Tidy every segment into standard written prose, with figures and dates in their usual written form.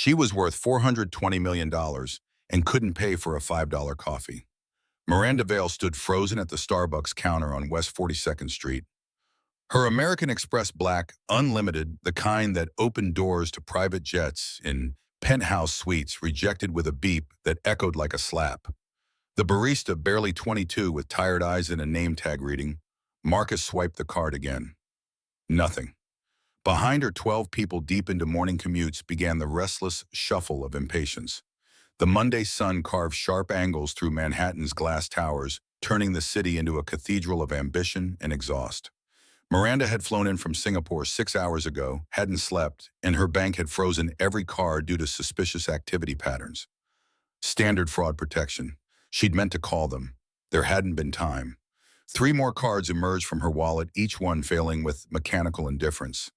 She was worth $420 million and couldn't pay for a $5 coffee. Miranda Vale stood frozen at the Starbucks counter on West 42nd Street. Her American Express Black, unlimited, the kind that opened doors to private jets in penthouse suites, rejected with a beep that echoed like a slap. The barista, barely 22, with tired eyes and a name tag reading, Marcus swiped the card again. Nothing. Behind her, 12 people deep into morning commutes began the restless shuffle of impatience. The Monday sun carved sharp angles through Manhattan's glass towers, turning the city into a cathedral of ambition and exhaust. Miranda had flown in from Singapore 6 hours ago, hadn't slept, and her bank had frozen every card due to suspicious activity patterns. Standard fraud protection. She'd meant to call them. There hadn't been time. 3 more cards emerged from her wallet, each one failing with mechanical indifference.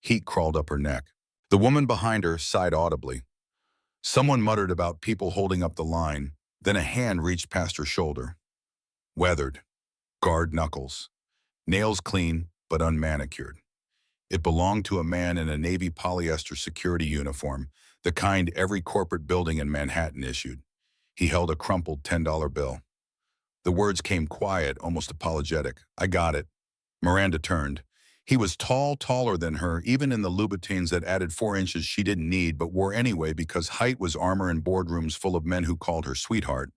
Heat crawled up her neck. The woman behind her sighed audibly. Someone muttered about people holding up the line, then a hand reached past her shoulder. Weathered. Guard knuckles. Nails clean, but unmanicured. It belonged to a man in a navy polyester security uniform, the kind every corporate building in Manhattan issued. He held a crumpled $10 bill. The words came quiet, almost apologetic. I got it. Miranda turned. He was tall, taller than her, even in the Louboutins that added 4 inches she didn't need but wore anyway because height was armor in boardrooms full of men who called her sweetheart.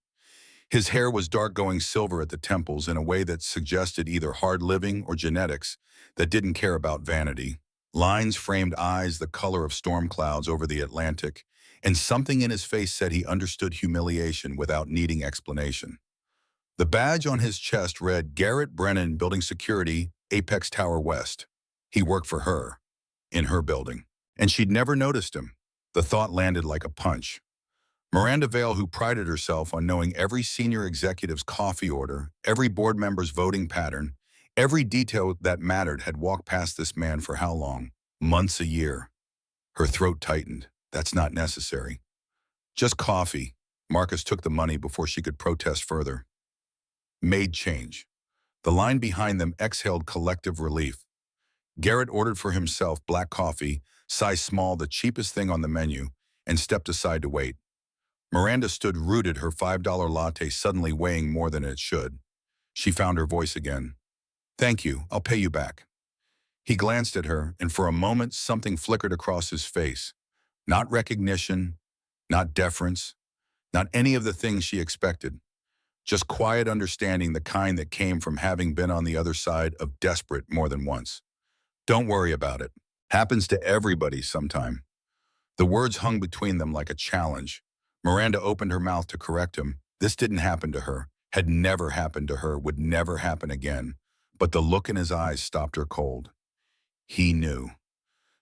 His hair was dark going silver at the temples in a way that suggested either hard living or genetics that didn't care about vanity. Lines framed eyes the color of storm clouds over the Atlantic, and something in his face said he understood humiliation without needing explanation. The badge on his chest read Garrett Brennan, Building Security, Apex Tower West. He worked for her, in her building, and she'd never noticed him. The thought landed like a punch. Miranda Vale, who prided herself on knowing every senior executive's coffee order, every board member's voting pattern, every detail that mattered, had walked past this man for how long? Months, a year. Her throat tightened. That's not necessary. Just coffee. Marcus took the money before she could protest further. Made change. The line behind them exhaled collective relief. Garrett ordered for himself black coffee, size small, the cheapest thing on the menu, and stepped aside to wait. Miranda stood rooted, her $5 latte suddenly weighing more than it should. She found her voice again. Thank you, I'll pay you back. He glanced at her, and for a moment something flickered across his face. Not recognition, not deference, not any of the things she expected. Just quiet understanding, the kind that came from having been on the other side of desperate more than once. Don't worry about it. Happens to everybody sometime. The words hung between them like a challenge. Miranda opened her mouth to correct him. This didn't happen to her, had never happened to her, would never happen again. But the look in his eyes stopped her cold. He knew.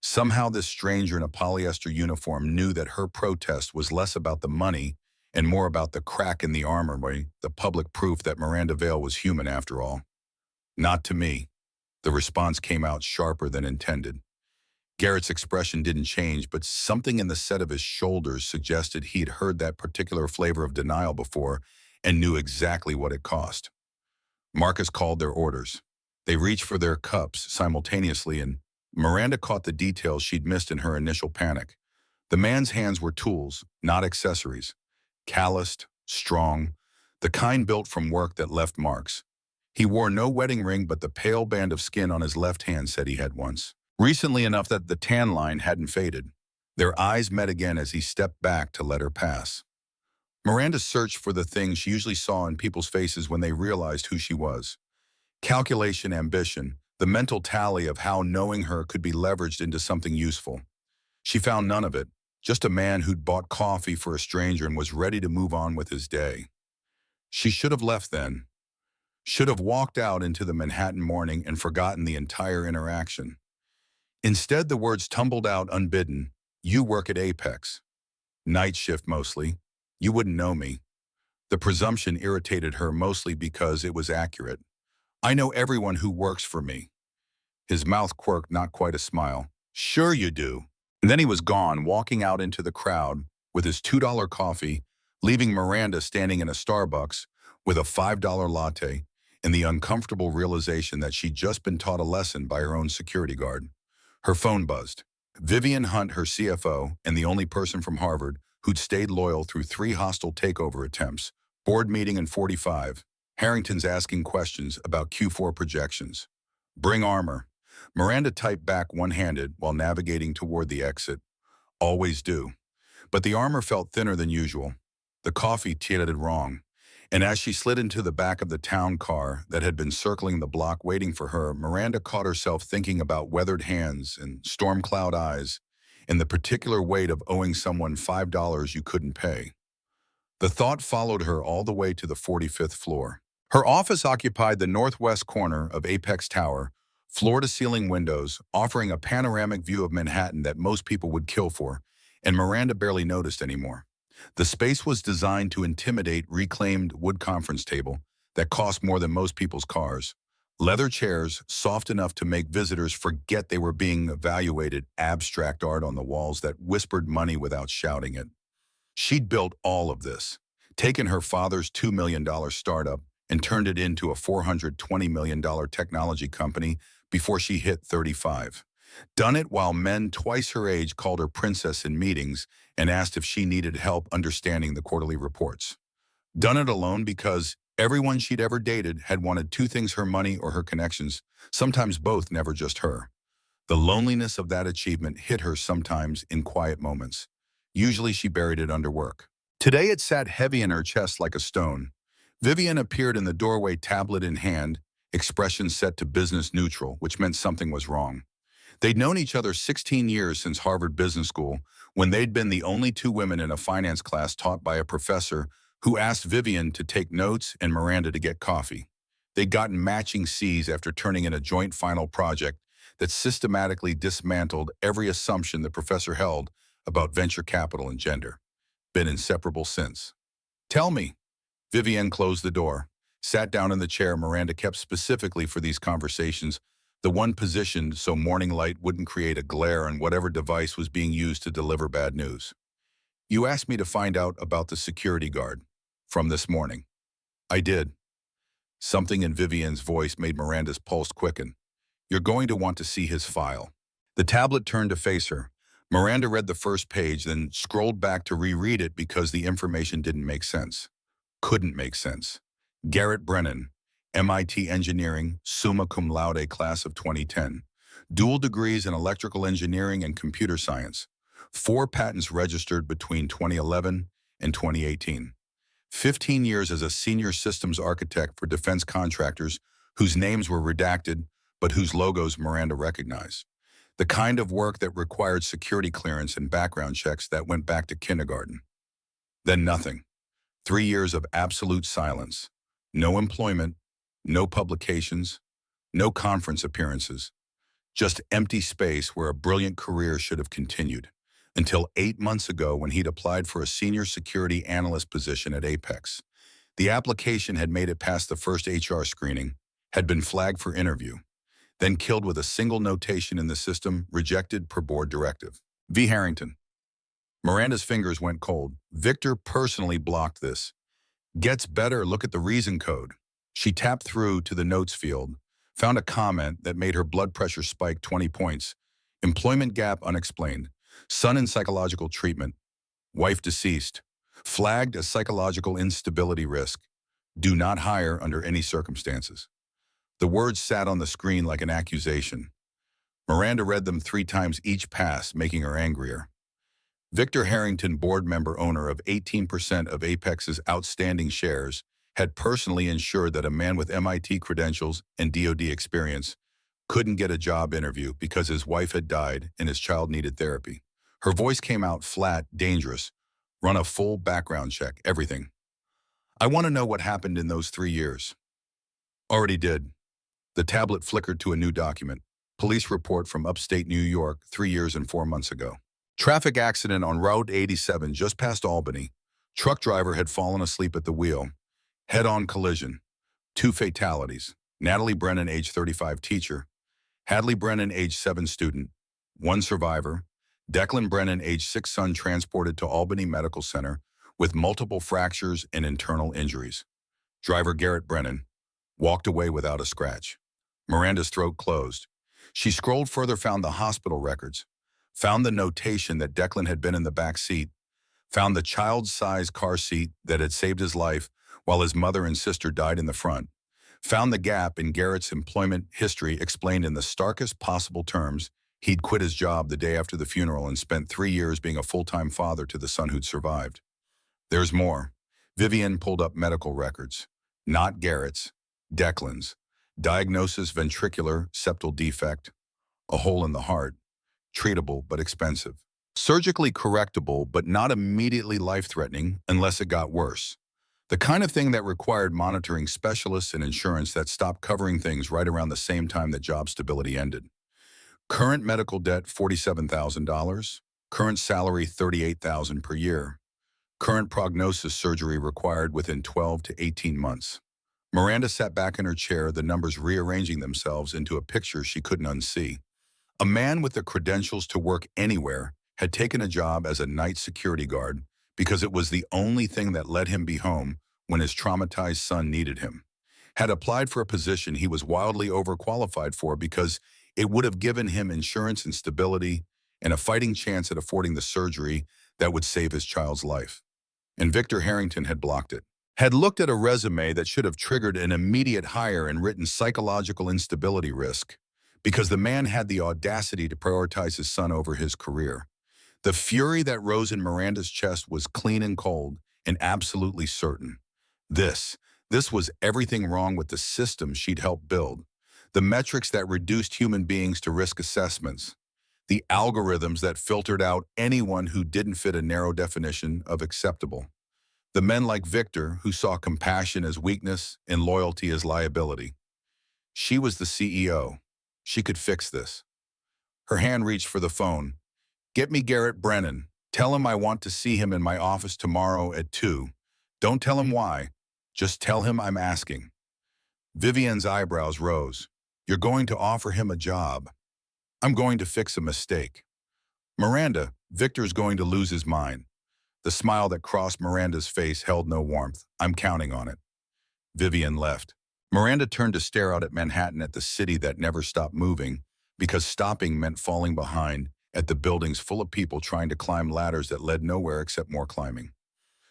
Somehow this stranger in a polyester uniform knew that her protest was less about the money and more about the crack in the armory, the public proof that Miranda Vale was human after all. Not to me. The response came out sharper than intended. Garrett's expression didn't change, but something in the set of his shoulders suggested he'd heard that particular flavor of denial before and knew exactly what it cost. Marcus called their orders. They reached for their cups simultaneously, and Miranda caught the details she'd missed in her initial panic. The man's hands were tools, not accessories. Calloused, strong, the kind built from work that left marks. He wore no wedding ring, but the pale band of skin on his left hand said he had once. Recently enough that the tan line hadn't faded. Their eyes met again as he stepped back to let her pass. Miranda searched for the things she usually saw in people's faces when they realized who she was. Calculation, ambition, the mental tally of how knowing her could be leveraged into something useful. She found none of it, just a man who'd bought coffee for a stranger and was ready to move on with his day. She should have left then. Should have walked out into the Manhattan morning and forgotten the entire interaction. Instead, the words tumbled out unbidden. You work at Apex. Night shift mostly. You wouldn't know me. The presumption irritated her mostly because it was accurate. I know everyone who works for me. His mouth quirked, not quite a smile. Sure you do. And then he was gone, walking out into the crowd with his $2 coffee, leaving Miranda standing in a Starbucks with a $5 latte and the uncomfortable realization that she'd just been taught a lesson by her own security guard. Her phone buzzed. Vivian Hunt, her CFO, and the only person from Harvard who'd stayed loyal through 3 hostile takeover attempts. Board meeting in 45. Harrington's asking questions about Q4 projections. Bring armor. Miranda typed back one-handed while navigating toward the exit. Always do. But the armor felt thinner than usual. The coffee tasted wrong. And as she slid into the back of the town car that had been circling the block waiting for her, Miranda caught herself thinking about weathered hands and storm cloud eyes and the particular weight of owing someone $5 you couldn't pay. The thought followed her all the way to the 45th floor. Her office occupied the northwest corner of Apex Tower, floor-to-ceiling windows, offering a panoramic view of Manhattan that most people would kill for, and Miranda barely noticed anymore. The space was designed to intimidate reclaimed wood conference table that cost more than most people's cars. Leather chairs, soft enough to make visitors forget they were being evaluated, abstract art on the walls that whispered money without shouting it. She'd built all of this, taken her father's $2 million startup and turned it into a $420 million technology company before she hit 35. Done it while men twice her age called her princess in meetings and asked if she needed help understanding the quarterly reports. Done it alone because everyone she'd ever dated had wanted 2 things: her money or her connections, sometimes both, never just her. The loneliness of that achievement hit her sometimes in quiet moments. Usually she buried it under work. Today it sat heavy in her chest like a stone. Vivian appeared in the doorway, tablet in hand, expression set to business neutral, which meant something was wrong. They'd known each other 16 years since Harvard Business School, when they'd been the only 2 women in a finance class taught by a professor who asked Vivian to take notes and Miranda to get coffee. They'd gotten matching C's after turning in a joint final project that systematically dismantled every assumption the professor held about venture capital and gender. Been inseparable since. Tell me. Vivian closed the door, sat down in the chair Miranda kept specifically for these conversations, the one positioned so morning light wouldn't create a glare on whatever device was being used to deliver bad news. You asked me to find out about the security guard from this morning. I did. Something in Vivian's voice made Miranda's pulse quicken. You're going to want to see his file. The tablet turned to face her. Miranda read the first page, then scrolled back to reread it because the information didn't make sense. Couldn't make sense. Garrett Brennan, MIT Engineering, summa cum laude, class of 2010. Dual degrees in electrical engineering and computer science. 4 patents registered between 2011 and 2018. 15 years as a senior systems architect for defense contractors whose names were redacted, but whose logos Miranda recognized. The kind of work that required security clearance and background checks that went back to kindergarten. Then nothing. 3 years of absolute silence. No employment, no publications, no conference appearances. Just empty space where a brilliant career should have continued. Until 8 months ago when he'd applied for a senior security analyst position at Apex. The application had made it past the first HR screening, had been flagged for interview, then killed with a single notation in the system, rejected per board directive. V. Harrington. Miranda's fingers went cold. Victor personally blocked this. Gets better, look at the reason code. She tapped through to the notes field, found a comment that made her blood pressure spike 20 points. Employment gap unexplained. Son in psychological treatment. Wife deceased. Flagged as psychological instability risk. Do not hire under any circumstances. The words sat on the screen like an accusation. Miranda read them 3 times each pass, making her angrier. Victor Harrington, board member owner of 18% of Apex's outstanding shares, had personally ensured that a man with MIT credentials and DoD experience couldn't get a job interview because his wife had died and his child needed therapy. Her voice came out flat, dangerous. Run a full background check, everything. I want to know what happened in those 3 years. Already did. The tablet flickered to a new document. Police report from upstate New York 3 years and 4 months ago. Traffic accident on Route 87 just past Albany. Truck driver had fallen asleep at the wheel. Head-on collision. 2 fatalities. Natalie Brennan, age 35, teacher. Hadley Brennan, age 7, student. 1 survivor. Declan Brennan, age 6, son, transported to Albany Medical Center with multiple fractures and internal injuries. Driver Garrett Brennan walked away without a scratch. Miranda's throat closed. She scrolled further, found the hospital records. found the notation that Declan had been in the back seat, found the child-sized car seat that had saved his life while his mother and sister died in the front, found the gap in Garrett's employment history explained in the starkest possible terms. He'd quit his job the day after the funeral and spent 3 years being a full-time father to the son who'd survived. There's more. Vivian pulled up medical records. Not Garrett's, Declan's. Diagnosis: ventricular septal defect, a hole in the heart, treatable but expensive. Surgically correctable but not immediately life-threatening unless it got worse. The kind of thing that required monitoring specialists and insurance that stopped covering things right around the same time that job stability ended. Current medical debt, $47,000. Current salary, $38,000 per year. Current prognosis: surgery required within 12 to 18 months. Miranda sat back in her chair, the numbers rearranging themselves into a picture she couldn't unsee. A man with the credentials to work anywhere had taken a job as a night security guard because it was the only thing that let him be home when his traumatized son needed him. Had applied for a position he was wildly overqualified for because it would have given him insurance and stability and a fighting chance at affording the surgery that would save his child's life. And Victor Harrington had blocked it. Had looked at a resume that should have triggered an immediate hire and written psychological instability risk because the man had the audacity to prioritize his son over his career. The fury that rose in Miranda's chest was clean and cold and absolutely certain. This was everything wrong with the system she'd helped build. The metrics that reduced human beings to risk assessments. The algorithms that filtered out anyone who didn't fit a narrow definition of acceptable. The men like Victor who saw compassion as weakness and loyalty as liability. She was the CEO. She could fix this. Her hand reached for the phone. "Get me Garrett Brennan. Tell him I want to see him in my office tomorrow at 2. Don't tell him why. Just tell him I'm asking." Vivian's eyebrows rose. "You're going to offer him a job." "I'm going to fix a mistake." "Miranda, Victor's going to lose his mind." The smile that crossed Miranda's face held no warmth. "I'm counting on it." Vivian left. Miranda turned to stare out at Manhattan, at the city that never stopped moving, because stopping meant falling behind, at the buildings full of people trying to climb ladders that led nowhere except more climbing.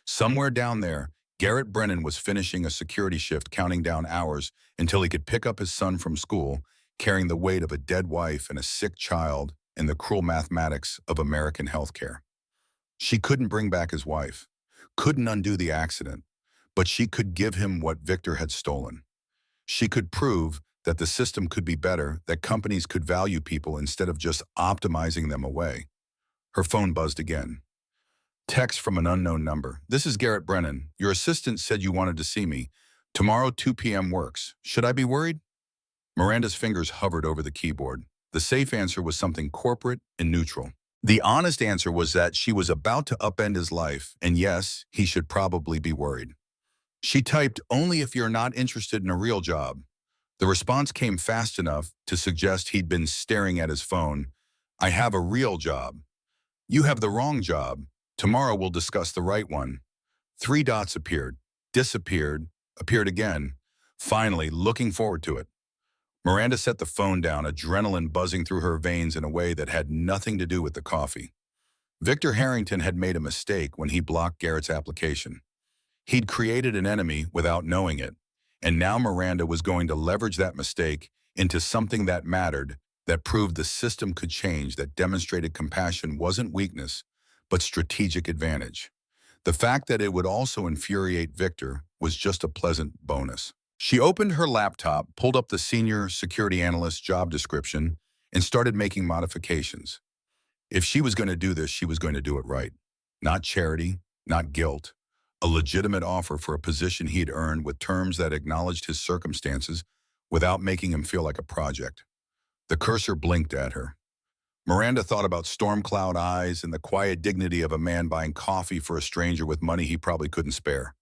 Somewhere down there, Garrett Brennan was finishing a security shift, counting down hours until he could pick up his son from school, carrying the weight of a dead wife and a sick child and the cruel mathematics of American healthcare. She couldn't bring back his wife, couldn't undo the accident, but she could give him what Victor had stolen. She could prove that the system could be better, that companies could value people instead of just optimizing them away. Her phone buzzed again. Text from an unknown number. "This is Garrett Brennan. Your assistant said you wanted to see me. Tomorrow 2 p.m. works. Should I be worried?" Miranda's fingers hovered over the keyboard. The safe answer was something corporate and neutral. The honest answer was that she was about to upend his life, and yes, he should probably be worried. She typed, "Only if you're not interested in a real job." The response came fast enough to suggest he'd been staring at his phone. "I have a real job." "You have the wrong job. Tomorrow we'll discuss the right one." 3 dots appeared, disappeared, appeared again. Finally, looking forward to it. Miranda set the phone down, adrenaline buzzing through her veins in a way that had nothing to do with the coffee. Victor Harrington had made a mistake when he blocked Garrett's application. He'd created an enemy without knowing it, and now Miranda was going to leverage that mistake into something that mattered, that proved the system could change, that demonstrated compassion wasn't weakness, but strategic advantage. The fact that it would also infuriate Victor was just a pleasant bonus. She opened her laptop, pulled up the senior security analyst job description, and started making modifications. If she was going to do this, she was going to do it right. Not charity, not guilt. A legitimate offer for a position he'd earned with terms that acknowledged his circumstances without making him feel like a project. The cursor blinked at her. Miranda thought about storm cloud eyes and the quiet dignity of a man buying coffee for a stranger with money he probably couldn't spare.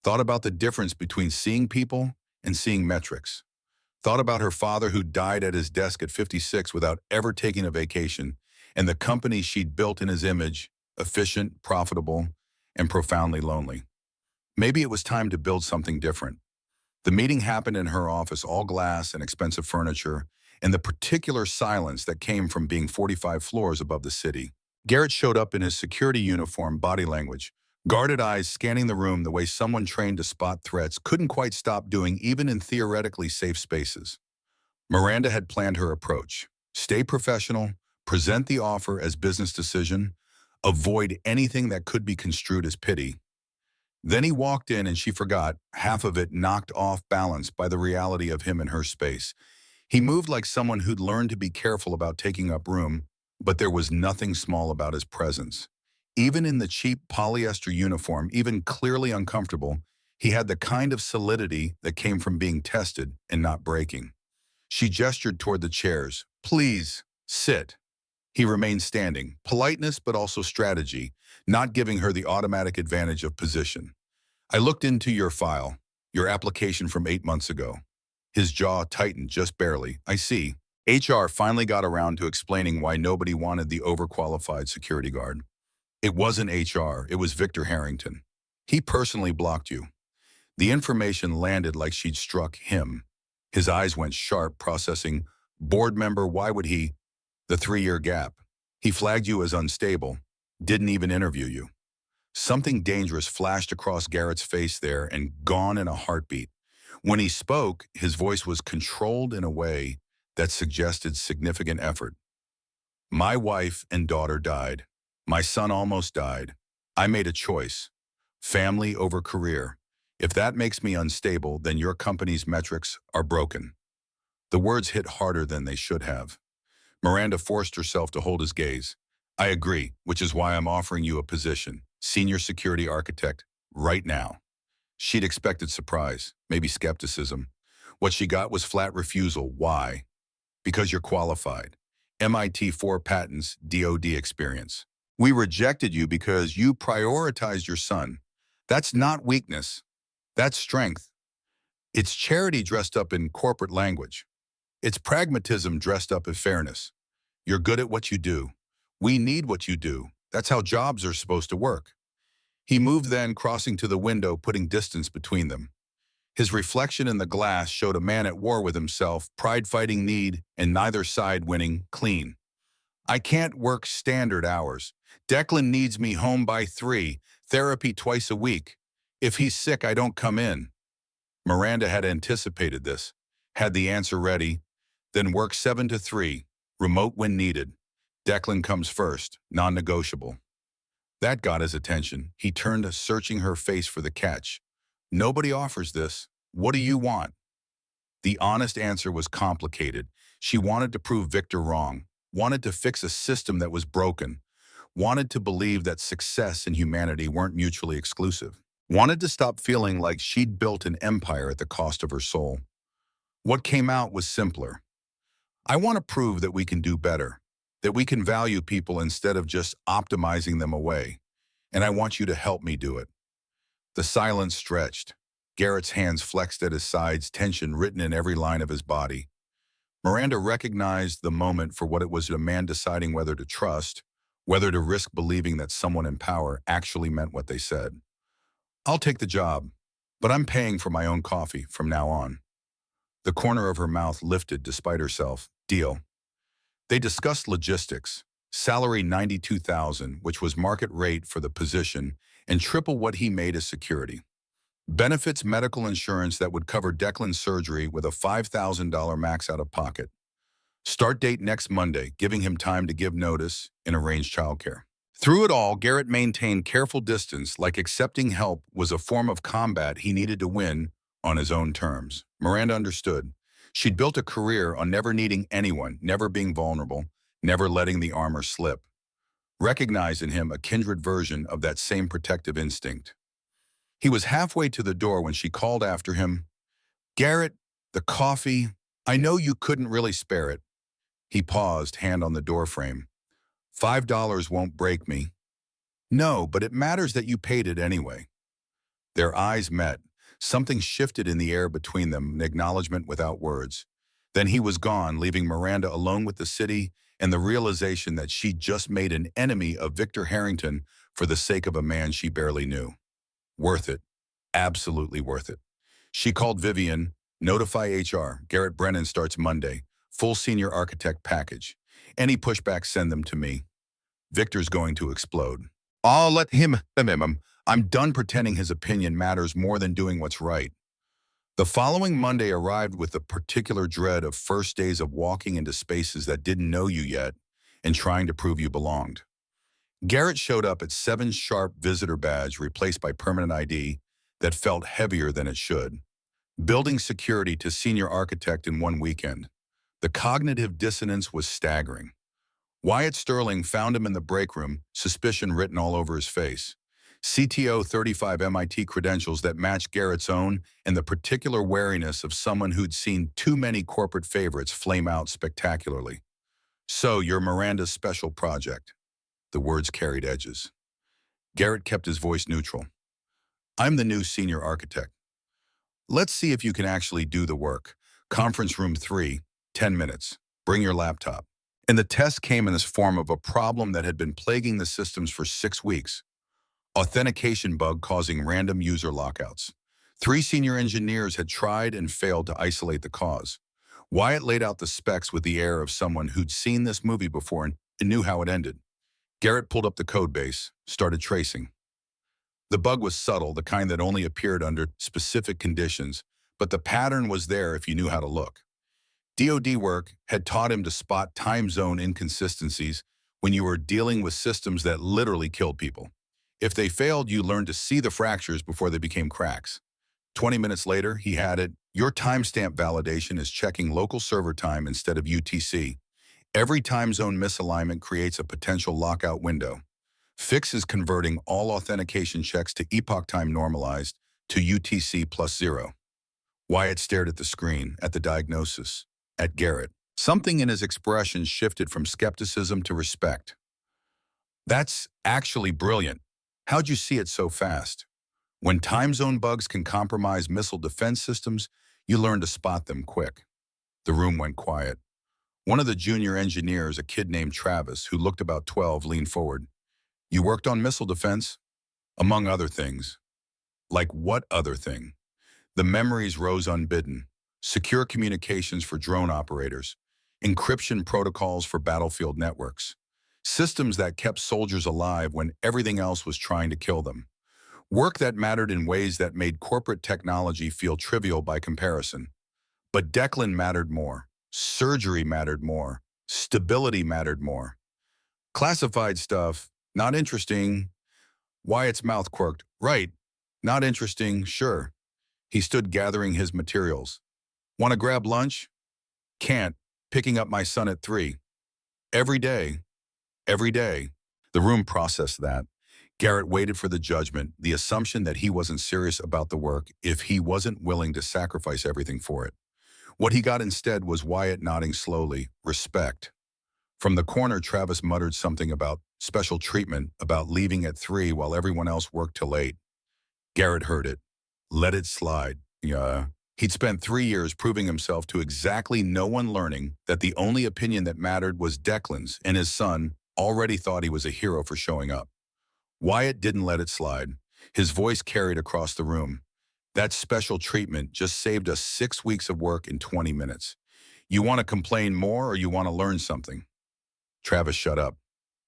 Thought about the difference between seeing people and seeing metrics. Thought about her father who died at his desk at 56 without ever taking a vacation, and the company she'd built in his image, efficient, profitable, and profoundly lonely. Maybe it was time to build something different. The meeting happened in her office, all glass and expensive furniture, and the particular silence that came from being 45 floors above the city. Garrett showed up in his security uniform, body language, guarded eyes scanning the room the way someone trained to spot threats couldn't quite stop doing even in theoretically safe spaces. Miranda had planned her approach. Stay professional, present the offer as business decision, avoid anything that could be construed as pity. Then he walked in and she forgot, half of it knocked off balance by the reality of him in her space. He moved like someone who'd learned to be careful about taking up room, but there was nothing small about his presence. Even in the cheap polyester uniform, even clearly uncomfortable, he had the kind of solidity that came from being tested and not breaking. She gestured toward the chairs. Please, sit. He remained standing, politeness but also strategy, not giving her the automatic advantage of position. I looked into your file, your application from 8 months ago. His jaw tightened just barely. I see. HR finally got around to explaining why nobody wanted the overqualified security guard. It wasn't HR, it was Victor Harrington. He personally blocked you. The information landed like she'd struck him. His eyes went sharp, processing, board member, why would he? The 3-year gap. He flagged you as unstable, didn't even interview you. Something dangerous flashed across Garrett's face there and gone in a heartbeat. When he spoke, his voice was controlled in a way that suggested significant effort. My wife and daughter died. My son almost died. I made a choice. Family over career. If that makes me unstable, then your company's metrics are broken. The words hit harder than they should have. Miranda forced herself to hold his gaze. I agree, which is why I'm offering you a position, senior security architect, right now. She'd expected surprise, maybe skepticism. What she got was flat refusal. Why? Because you're qualified. MIT 4 patents, DoD experience. We rejected you because you prioritized your son. That's not weakness. That's strength. It's charity dressed up in corporate language. It's pragmatism dressed up as fairness. You're good at what you do. We need what you do. That's how jobs are supposed to work. He moved then, crossing to the window, putting distance between them. His reflection in the glass showed a man at war with himself, pride fighting need, and neither side winning clean. I can't work standard hours. Declan needs me home by 3, therapy twice a week. If he's sick, I don't come in. Miranda had anticipated this, had the answer ready, then work 7 to 3, remote when needed. Declan comes first, non-negotiable. That got his attention. He turned, searching her face for the catch. Nobody offers this. What do you want? The honest answer was complicated. She wanted to prove Victor wrong, wanted to fix a system that was broken, wanted to believe that success and humanity weren't mutually exclusive, wanted to stop feeling like she'd built an empire at the cost of her soul. What came out was simpler. I want to prove that we can do better, that we can value people instead of just optimizing them away, and I want you to help me do it. The silence stretched. Garrett's hands flexed at his sides, tension written in every line of his body. Miranda recognized the moment for what it was: a man deciding whether to trust, whether to risk believing that someone in power actually meant what they said. I'll take the job, but I'm paying for my own coffee from now on. The corner of her mouth lifted despite herself. Deal. They discussed logistics. Salary $92,000, which was market rate for the position, and triple what he made as security. Benefits: medical insurance that would cover Declan's surgery with a $5,000 max out of pocket. Start date next Monday, giving him time to give notice and arrange childcare. Through it all, Garrett maintained careful distance, like accepting help was a form of combat he needed to win on his own terms. Miranda understood. She'd built a career on never needing anyone, never being vulnerable, never letting the armor slip. Recognized in him a kindred version of that same protective instinct. He was halfway to the door when she called after him, Garrett, the coffee, I know you couldn't really spare it. He paused, hand on the doorframe. $5 won't break me. No, but it matters that you paid it anyway. Their eyes met. Something shifted in the air between them, an acknowledgement without words. Then he was gone, leaving Miranda alone with the city and the realization that she'd just made an enemy of Victor Harrington for the sake of a man she barely knew. Worth it. Absolutely worth it. She called Vivian, notify HR. Garrett Brennan starts Monday. Full senior architect package. Any pushback, send them to me. Victor's going to explode. I'll let him. I'm done pretending his opinion matters more than doing what's right. The following Monday arrived with the particular dread of first days of walking into spaces that didn't know you yet and trying to prove you belonged. Garrett showed up at 7 sharp visitor badge replaced by permanent ID that felt heavier than it should. Building security to senior architect in one weekend. The cognitive dissonance was staggering. Wyatt Sterling found him in the break room, suspicion written all over his face. CTO 35 MIT credentials that matched Garrett's own and the particular wariness of someone who'd seen too many corporate favorites flame out spectacularly. So, you're Miranda's special project. The words carried edges. Garrett kept his voice neutral. I'm the new senior architect. Let's see if you can actually do the work. Conference room 3, 10 minutes. Bring your laptop. And the test came in this form of a problem that had been plaguing the systems for 6 weeks. Authentication bug causing random user lockouts. 3 senior engineers had tried and failed to isolate the cause. Wyatt laid out the specs with the air of someone who'd seen this movie before and knew how it ended. Garrett pulled up the code base, started tracing. The bug was subtle, the kind that only appeared under specific conditions, but the pattern was there if you knew how to look. DoD work had taught him to spot time zone inconsistencies when you were dealing with systems that literally killed people. If they failed, you learned to see the fractures before they became cracks. 20 minutes later, he had it. Your timestamp validation is checking local server time instead of UTC. Every time zone misalignment creates a potential lockout window. Fix is converting all authentication checks to epoch time normalized to UTC +0. Wyatt stared at the screen, at the diagnosis, at Garrett. Something in his expression shifted from skepticism to respect. That's actually brilliant. How'd you see it so fast? When time zone bugs can compromise missile defense systems, you learn to spot them quick. The room went quiet. One of the junior engineers, a kid named Travis, who looked about 12, leaned forward. You worked on missile defense? Among other things. Like what other thing? The memories rose unbidden. Secure communications for drone operators. Encryption protocols for battlefield networks. Systems that kept soldiers alive when everything else was trying to kill them. Work that mattered in ways that made corporate technology feel trivial by comparison. But Declan mattered more. Surgery mattered more. Stability mattered more. Classified stuff, not interesting. Wyatt's mouth quirked. Right, not interesting, sure. He stood gathering his materials. Want to grab lunch? Can't. Picking up my son at 3. Every day. Every day. The room processed that. Garrett waited for the judgment, the assumption that he wasn't serious about the work if he wasn't willing to sacrifice everything for it. What he got instead was Wyatt nodding slowly, respect. From the corner, Travis muttered something about special treatment, about leaving at 3 while everyone else worked till 8. Garrett heard it. Let it slide. Yeah. He'd spent 3 years proving himself to exactly no one, learning that the only opinion that mattered was Declan's, and his son already thought he was a hero for showing up. Wyatt didn't let it slide. His voice carried across the room. That special treatment just saved us 6 weeks of work in 20 minutes. You want to complain more or you want to learn something? Travis shut up.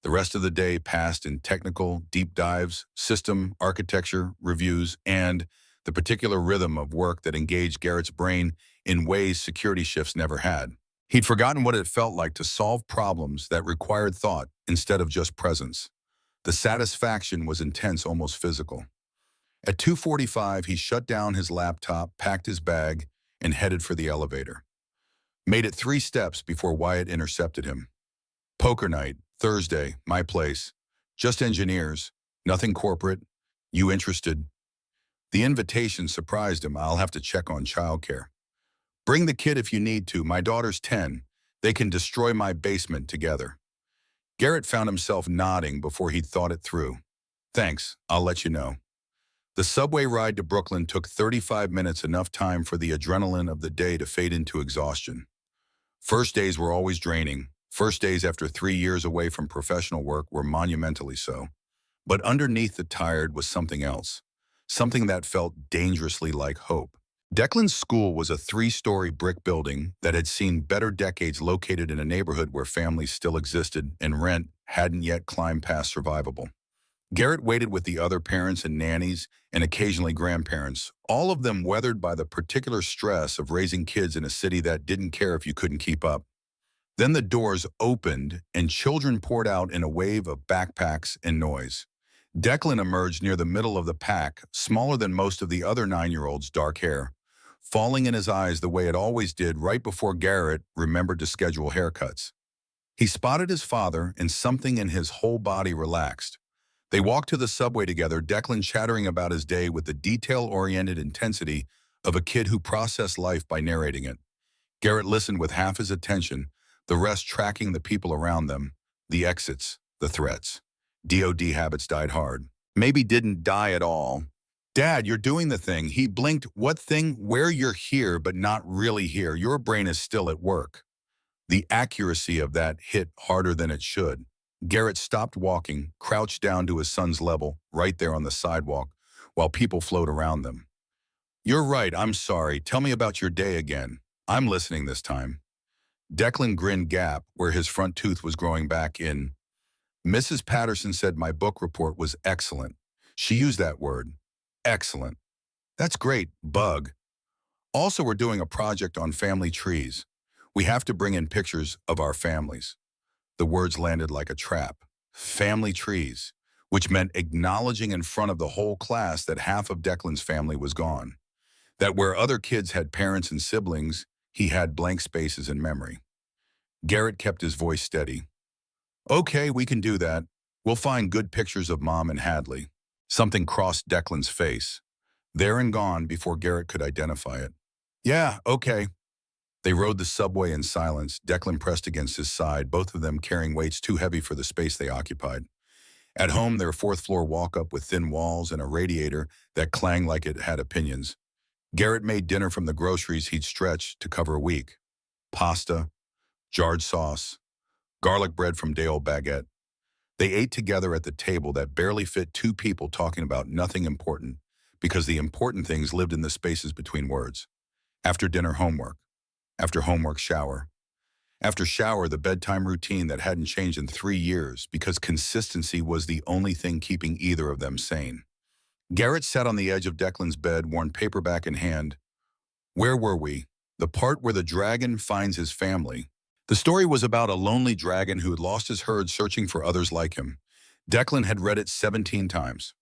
The rest of the day passed in technical deep dives, system, architecture, reviews, and the particular rhythm of work that engaged Garrett's brain in ways security shifts never had. He'd forgotten what it felt like to solve problems that required thought instead of just presence. The satisfaction was intense, almost physical. At 2:45, he shut down his laptop, packed his bag, and headed for the elevator. Made it 3 steps before Wyatt intercepted him. Poker night, Thursday, my place. Just engineers, nothing corporate. You interested? The invitation surprised him. I'll have to check on childcare. Bring the kid if you need to. My daughter's 10. They can destroy my basement together. Garrett found himself nodding before he'd thought it through. Thanks, I'll let you know. The subway ride to Brooklyn took 35 minutes, enough time for the adrenaline of the day to fade into exhaustion. First days were always draining. First days after 3 years away from professional work were monumentally so. But underneath the tired was something else. Something that felt dangerously like hope. Declan's school was a three-story brick building that had seen better decades, located in a neighborhood where families still existed and rent hadn't yet climbed past survivable. Garrett waited with the other parents and nannies and occasionally grandparents, all of them weathered by the particular stress of raising kids in a city that didn't care if you couldn't keep up. Then the doors opened and children poured out in a wave of backpacks and noise. Declan emerged near the middle of the pack, smaller than most of the other 9-year-olds, dark hair, falling in his eyes the way it always did right before Garrett remembered to schedule haircuts. He spotted his father, and something in his whole body relaxed. They walked to the subway together, Declan chattering about his day with the detail-oriented intensity of a kid who processed life by narrating it. Garrett listened with half his attention, the rest tracking the people around them, the exits, the threats. DOD habits died hard. Maybe didn't die at all. Dad, you're doing the thing. He blinked. What thing? Where you're here, but not really here. Your brain is still at work. The accuracy of that hit harder than it should. Garrett stopped walking, crouched down to his son's level, right there on the sidewalk, while people flowed around them. You're right, I'm sorry. Tell me about your day again. I'm listening this time. Declan grinned gap where his front tooth was growing back in. Mrs. Patterson said my book report was excellent. She used that word. Excellent. That's great, bug. Also, we're doing a project on family trees. We have to bring in pictures of our families. The words landed like a trap. Family trees, which meant acknowledging in front of the whole class that half of Declan's family was gone. That where other kids had parents and siblings, he had blank spaces in memory. Garrett kept his voice steady. Okay, we can do that. We'll find good pictures of Mom and Hadley. Something crossed Declan's face. There and gone before Garrett could identify it. Yeah, okay. They rode the subway in silence, Declan pressed against his side, both of them carrying weights too heavy for the space they occupied. At home, their fourth-floor walk-up with thin walls and a radiator that clanged like it had opinions. Garrett made dinner from the groceries he'd stretched to cover a week. Pasta, jarred sauce, garlic bread from day-old baguette. They ate together at the table that barely fit two people talking about nothing important, because the important things lived in the spaces between words. After dinner, homework. After homework, shower. After shower, the bedtime routine that hadn't changed in 3 years because consistency was the only thing keeping either of them sane. Garrett sat on the edge of Declan's bed, worn paperback in hand. Where were we? The part where the dragon finds his family. The story was about a lonely dragon who had lost his herd searching for others like him. Declan had read it 17 times.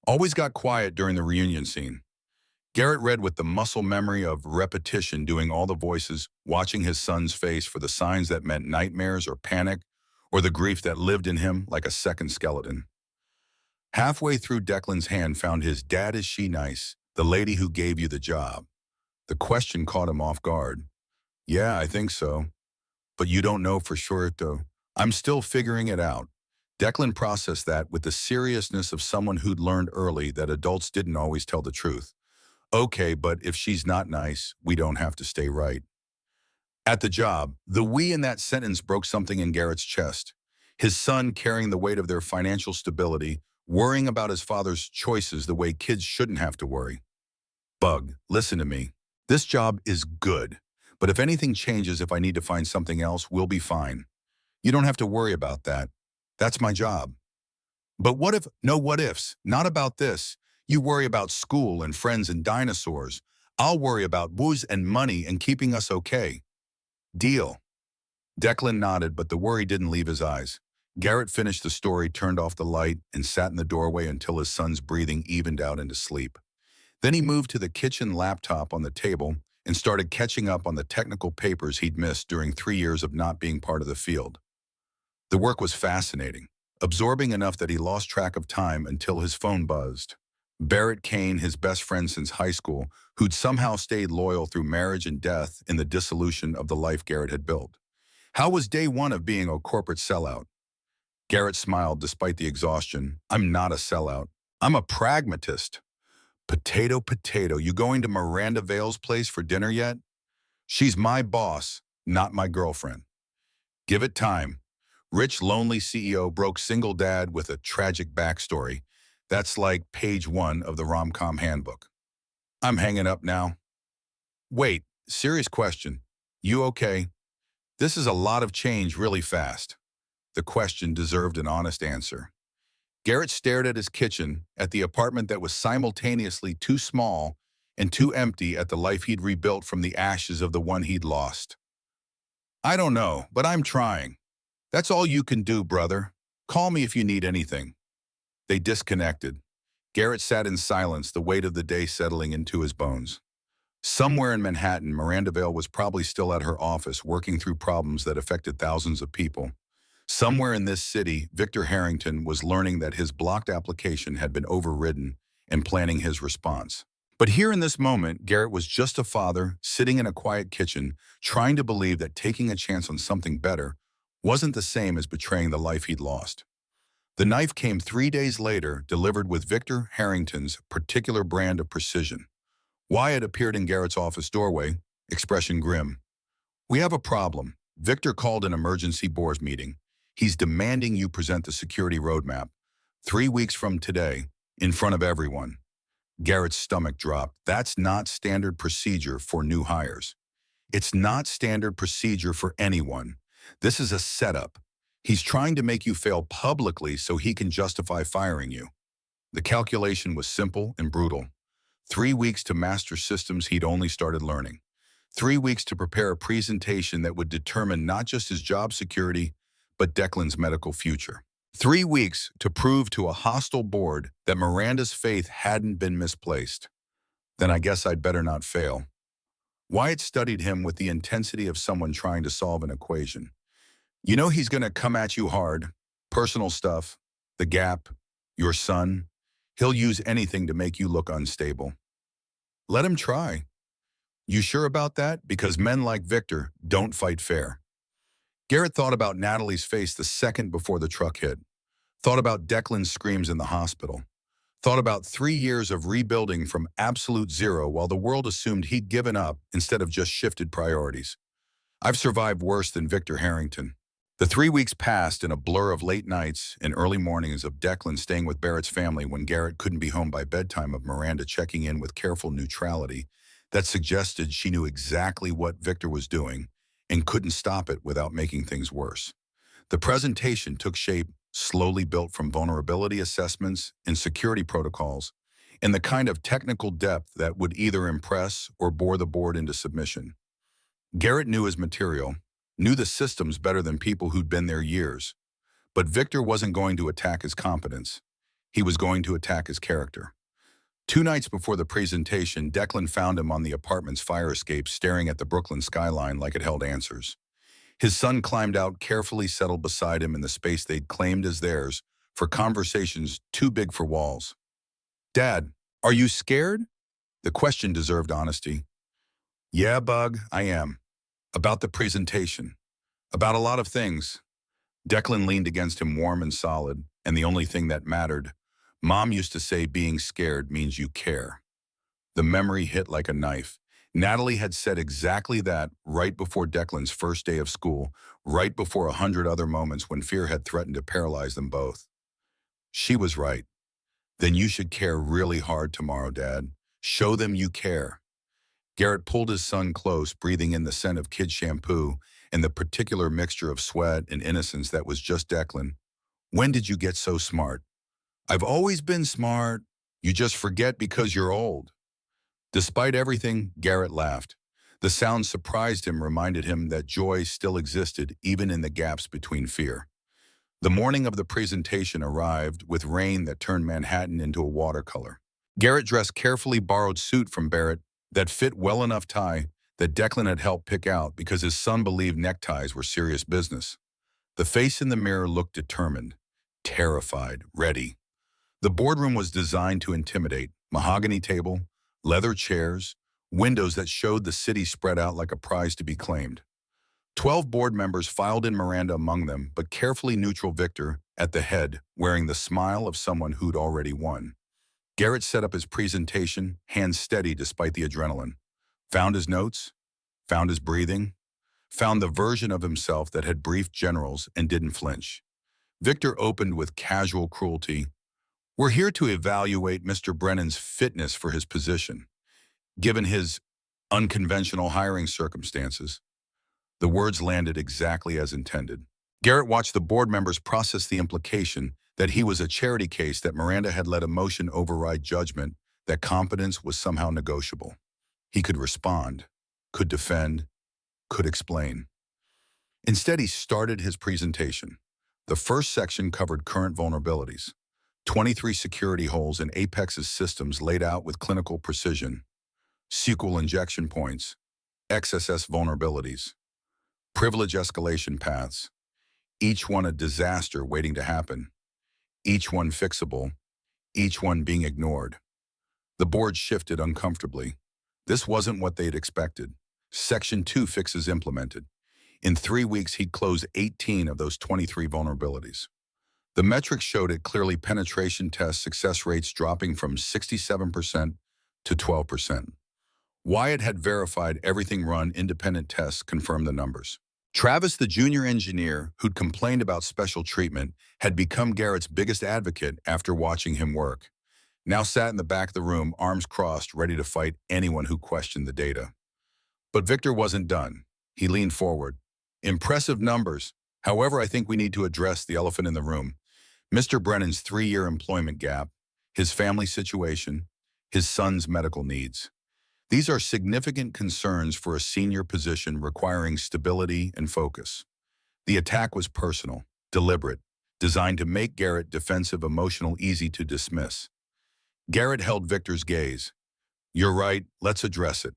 Always got quiet during the reunion scene. Garrett read with the muscle memory of repetition, doing all the voices, watching his son's face for the signs that meant nightmares or panic, or the grief that lived in him like a second skeleton. Halfway through, Declan's hand found his "Dad, is she nice? The lady who gave you the job." The question caught him off guard. Yeah, I think so. But you don't know for sure, though. I'm still figuring it out. Declan processed that with the seriousness of someone who'd learned early that adults didn't always tell the truth. Okay, but if she's not nice, we don't have to stay right. At the job, the "we" in that sentence broke something in Garrett's chest. His son carrying the weight of their financial stability, worrying about his father's choices the way kids shouldn't have to worry. Bug, listen to me. This job is good, but if anything changes, if I need to find something else, we'll be fine. You don't have to worry about that. That's my job. But what if, no what ifs, not about this. You worry about school and friends and dinosaurs. I'll worry about booze and money and keeping us okay. Deal. Declan nodded, but the worry didn't leave his eyes. Garrett finished the story, turned off the light, and sat in the doorway until his son's breathing evened out into sleep. Then he moved to the kitchen laptop on the table and started catching up on the technical papers he'd missed during 3 years of not being part of the field. The work was fascinating, absorbing enough that he lost track of time until his phone buzzed. Barrett Kane, his best friend since high school, who'd somehow stayed loyal through marriage and death in the dissolution of the life Garrett had built. How was day one of being a corporate sellout? Garrett smiled despite the exhaustion. I'm not a sellout. I'm a pragmatist. Potato, potato, you going to Miranda Vale's place for dinner yet? She's my boss, not my girlfriend. Give it time. Rich, lonely CEO, broke single dad with a tragic backstory. That's like page 1 of the rom-com handbook. I'm hanging up now. Wait, serious question. You okay? This is a lot of change really fast. The question deserved an honest answer. Garrett stared at his kitchen, at the apartment that was simultaneously too small and too empty at the life he'd rebuilt from the ashes of the one he'd lost. I don't know, but I'm trying. That's all you can do, brother. Call me if you need anything. They disconnected. Garrett sat in silence, the weight of the day settling into his bones. Somewhere in Manhattan, Miranda Vale was probably still at her office working through problems that affected thousands of people. Somewhere in this city, Victor Harrington was learning that his blocked application had been overridden and planning his response. But here in this moment, Garrett was just a father sitting in a quiet kitchen, trying to believe that taking a chance on something better wasn't the same as betraying the life he'd lost. The knife came 3 days later, delivered with Victor Harrington's particular brand of precision. Wyatt appeared in Garrett's office doorway, expression grim. "We have a problem." Victor called an emergency board meeting. "He's demanding you present the security roadmap. 3 weeks from today, in front of everyone." Garrett's stomach dropped. That's not standard procedure for new hires. It's not standard procedure for anyone. This is a setup. He's trying to make you fail publicly so he can justify firing you. The calculation was simple and brutal. 3 weeks to master systems he'd only started learning. 3 weeks to prepare a presentation that would determine not just his job security, but Declan's medical future. 3 weeks to prove to a hostile board that Miranda's faith hadn't been misplaced. Then I guess I'd better not fail. Wyatt studied him with the intensity of someone trying to solve an equation. You know he's going to come at you hard. Personal stuff, the gap, your son. He'll use anything to make you look unstable. Let him try. You sure about that? Because men like Victor don't fight fair. Garrett thought about Natalie's face the second before the truck hit. Thought about Declan's screams in the hospital. Thought about 3 years of rebuilding from absolute zero while the world assumed he'd given up instead of just shifted priorities. I've survived worse than Victor Harrington. The 3 weeks passed in a blur of late nights and early mornings of Declan staying with Barrett's family when Garrett couldn't be home by bedtime, of Miranda checking in with careful neutrality that suggested she knew exactly what Victor was doing and couldn't stop it without making things worse. The presentation took shape, slowly built from vulnerability assessments and security protocols, and the kind of technical depth that would either impress or bore the board into submission. Garrett knew his material, knew the systems better than people who'd been there years. But Victor wasn't going to attack his competence. He was going to attack his character. 2 nights before the presentation, Declan found him on the apartment's fire escape, staring at the Brooklyn skyline like it held answers. His son climbed out, carefully settled beside him in the space they'd claimed as theirs for conversations too big for walls. "Dad, are you scared?" The question deserved honesty. "Yeah, Bug, I am. About the presentation. About a lot of things." Declan leaned against him, warm and solid, and the only thing that mattered. "Mom used to say being scared means you care." The memory hit like a knife. Natalie had said exactly that right before Declan's first day of school, right before 100 other moments when fear had threatened to paralyze them both. She was right. "Then you should care really hard tomorrow, Dad. Show them you care." Garrett pulled his son close, breathing in the scent of kid shampoo and the particular mixture of sweat and innocence that was just Declan. "When did you get so smart?" "I've always been smart. You just forget because you're old." Despite everything, Garrett laughed. The sound surprised him, reminded him that joy still existed even in the gaps between fear. The morning of the presentation arrived with rain that turned Manhattan into a watercolor. Garrett dressed carefully borrowed suit from Barrett that fit well enough tie that Declan had helped pick out because his son believed neckties were serious business. The face in the mirror looked determined, terrified, ready. The boardroom was designed to intimidate. Mahogany table, leather chairs, windows that showed the city spread out like a prize to be claimed. 12 board members filed in, Miranda among them, but carefully neutral Victor at the head, wearing the smile of someone who'd already won. Garrett set up his presentation, hands steady despite the adrenaline. Found his notes, found his breathing, found the version of himself that had briefed generals and didn't flinch. Victor opened with casual cruelty. "We're here to evaluate Mr. Brennan's fitness for his position. Given his Unconventional hiring circumstances. The words landed exactly as intended. Garrett watched the board members process the implication that he was a charity case, that Miranda had let emotion override judgment, that competence was somehow negotiable. He could respond, could defend, could explain. Instead, he started his presentation. The first section covered current vulnerabilities, 23 security holes in Apex's systems laid out with clinical precision, SQL injection points, XSS vulnerabilities, privilege escalation paths, each one a disaster waiting to happen, each one fixable, each one being ignored. The board shifted uncomfortably. This wasn't what they'd expected. Section 2 fixes implemented. In 3 weeks, he'd close 18 of those 23 vulnerabilities. The metrics showed it clearly: penetration test success rates dropping from 67% to 12%. Wyatt had verified everything, run independent tests confirmed the numbers. Travis, the junior engineer who'd complained about special treatment, had become Garrett's biggest advocate after watching him work. Now sat in the back of the room, arms crossed, ready to fight anyone who questioned the data. But Victor wasn't done. He leaned forward. Impressive numbers. However, I think we need to address the elephant in the room. Mr. Brennan's 3-year employment gap, his family situation, his son's medical needs. These are significant concerns for a senior position requiring stability and focus. The attack was personal, deliberate, designed to make Garrett defensive, emotional, easy to dismiss. Garrett held Victor's gaze. You're right, let's address it.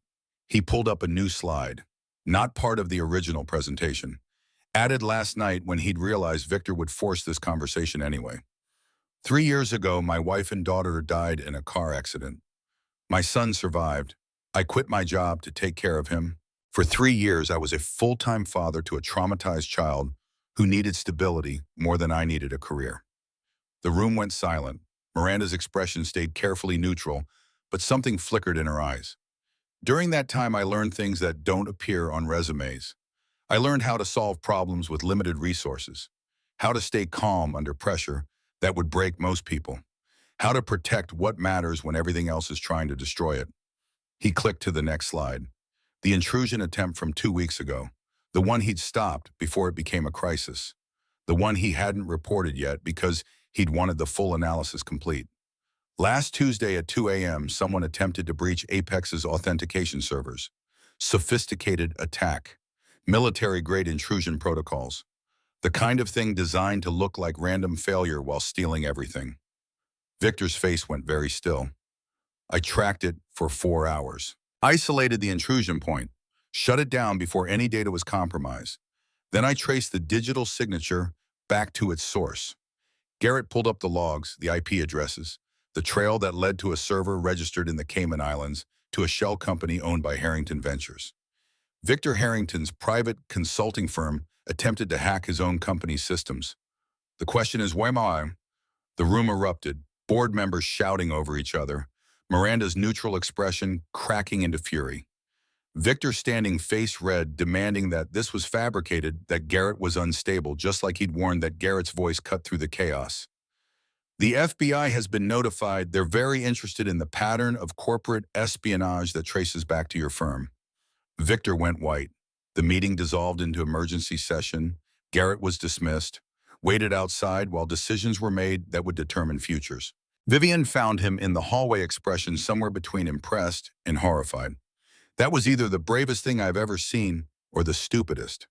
He pulled up a new slide, not part of the original presentation, added last night when he'd realized Victor would force this conversation anyway. 3 years ago, my wife and daughter died in a car accident. My son survived. I quit my job to take care of him. For 3 years, I was a full-time father to a traumatized child who needed stability more than I needed a career. The room went silent. Miranda's expression stayed carefully neutral, but something flickered in her eyes. During that time, I learned things that don't appear on resumes. I learned how to solve problems with limited resources, how to stay calm under pressure that would break most people, how to protect what matters when everything else is trying to destroy it. He clicked to the next slide. The intrusion attempt from 2 weeks ago, the one he'd stopped before it became a crisis, the one he hadn't reported yet because he'd wanted the full analysis complete. Last Tuesday at 2 a.m., someone attempted to breach Apex's authentication servers. Sophisticated attack. Military-grade intrusion protocols. The kind of thing designed to look like random failure while stealing everything. Victor's face went very still. I tracked it for 4 hours. Isolated the intrusion point. Shut it down before any data was compromised. Then I traced the digital signature back to its source. Garrett pulled up the logs, the IP addresses, the trail that led to a server registered in the Cayman Islands to a shell company owned by Harrington Ventures. Victor Harrington's private consulting firm attempted to hack his own company's systems. The question is, why am I? The room erupted, board members shouting over each other, Miranda's neutral expression cracking into fury. Victor standing face red, demanding that this was fabricated, that Garrett was unstable, just like he'd warned that Garrett's voice cut through the chaos. The FBI has been notified. They're very interested in the pattern of corporate espionage that traces back to your firm. Victor went white. The meeting dissolved into emergency session. Garrett was dismissed, waited outside while decisions were made that would determine futures. Vivian found him in the hallway, expression somewhere between impressed and horrified. That was either the bravest thing I've ever seen or the stupidest.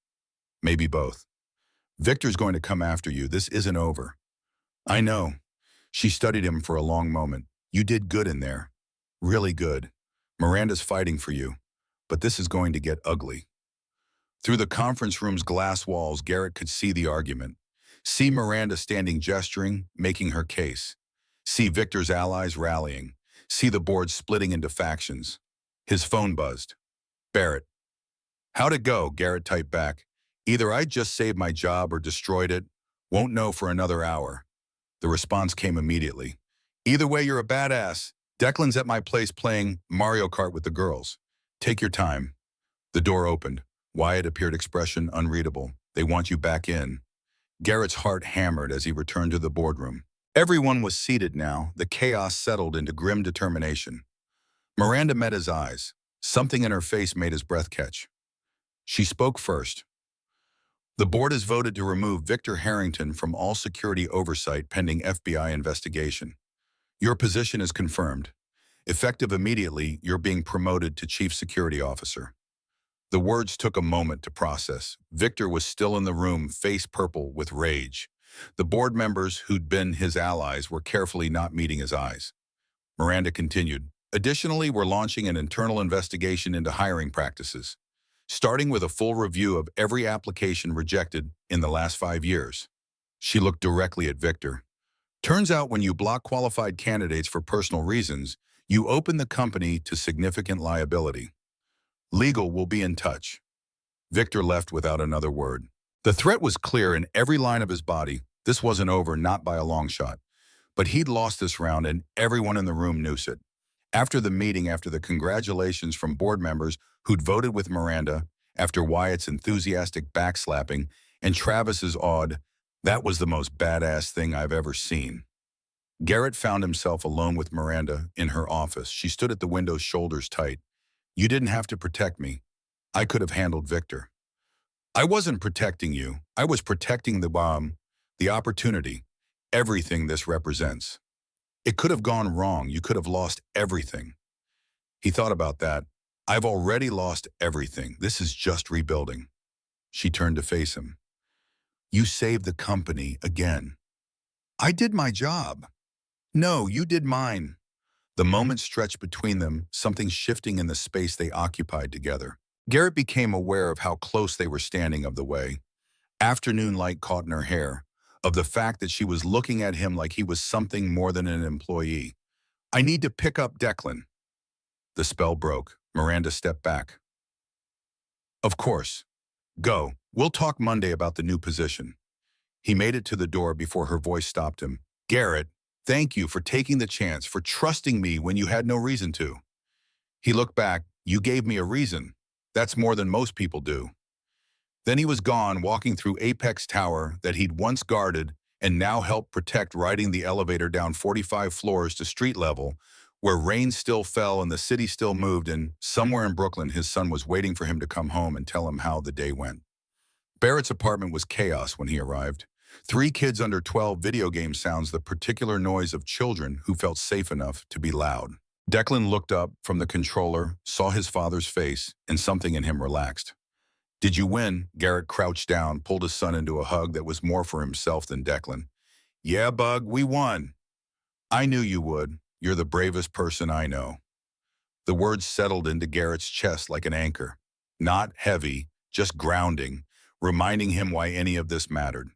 Maybe both. Victor's going to come after you. This isn't over. I know. She studied him for a long moment. You did good in there. Really good. Miranda's fighting for you. But this is going to get ugly. Through the conference room's glass walls, Garrett could see the argument. See Miranda standing, gesturing, making her case. See Victor's allies rallying. See the board splitting into factions. His phone buzzed. Barrett. How'd it go? Garrett typed back. Either I just saved my job or destroyed it. Won't know for another hour. The response came immediately. Either way, you're a badass. Declan's at my place playing Mario Kart with the girls. Take your time. The door opened. Wyatt appeared, expression unreadable. They want you back in. Garrett's heart hammered as he returned to the boardroom. Everyone was seated now. The chaos settled into grim determination. Miranda met his eyes. Something in her face made his breath catch. She spoke first. The board has voted to remove Victor Harrington from all security oversight pending FBI investigation. Your position is confirmed. Effective immediately, you're being promoted to Chief Security Officer. The words took a moment to process. Victor was still in the room, face purple with rage. The board members who'd been his allies were carefully not meeting his eyes. Miranda continued, "Additionally, we're launching an internal investigation into hiring practices, starting with a full review of every application rejected in the last 5 years. She looked directly at Victor. "Turns out when you block qualified candidates for personal reasons, you open the company to significant liability. Legal will be in touch." Victor left without another word. The threat was clear in every line of his body. This wasn't over, not by a long shot. But he'd lost this round, and everyone in the room knew it. After the meeting, after the congratulations from board members who'd voted with Miranda, after Wyatt's enthusiastic backslapping, and Travis's awed, "That was the most badass thing I've ever seen." Garrett found himself alone with Miranda in her office. She stood at the window, shoulders tight. "You didn't have to protect me. I could have handled Victor." "I wasn't protecting you. I was protecting the bomb, the opportunity, everything this represents. It could have gone wrong. You could have lost everything." He thought about that. "I've already lost everything. This is just rebuilding." She turned to face him. "You saved the company again." "I did my job." "No, you did mine." The moment stretched between them, something shifting in the space they occupied together. Garrett became aware of how close they were standing, of the way afternoon light caught in her hair, of the fact that she was looking at him like he was something more than an employee. "I need to pick up Declan." The spell broke. Miranda stepped back. "Of course. Go. We'll talk Monday about the new position." He made it to the door before her voice stopped him. "Garrett, thank you for taking the chance, for trusting me when you had no reason to." He looked back. "You gave me a reason. That's more than most people do." Then he was gone, walking through Apex Tower that he'd once guarded and now helped protect, riding the elevator down 45 floors to street level, where rain still fell and the city still moved, and somewhere in Brooklyn his son was waiting for him to come home and tell him how the day went. Barrett's apartment was chaos when he arrived. 3 kids under 12, video game sounds, the particular noise of children who felt safe enough to be loud. Declan looked up from the controller, saw his father's face, and something in him relaxed. "Did you win?" Garrett crouched down, pulled his son into a hug that was more for himself than Declan. "Yeah, Bug, we won." "I knew you would. You're the bravest person I know." The words settled into Garrett's chest like an anchor. Not heavy, just grounding, reminding him why any of this mattered.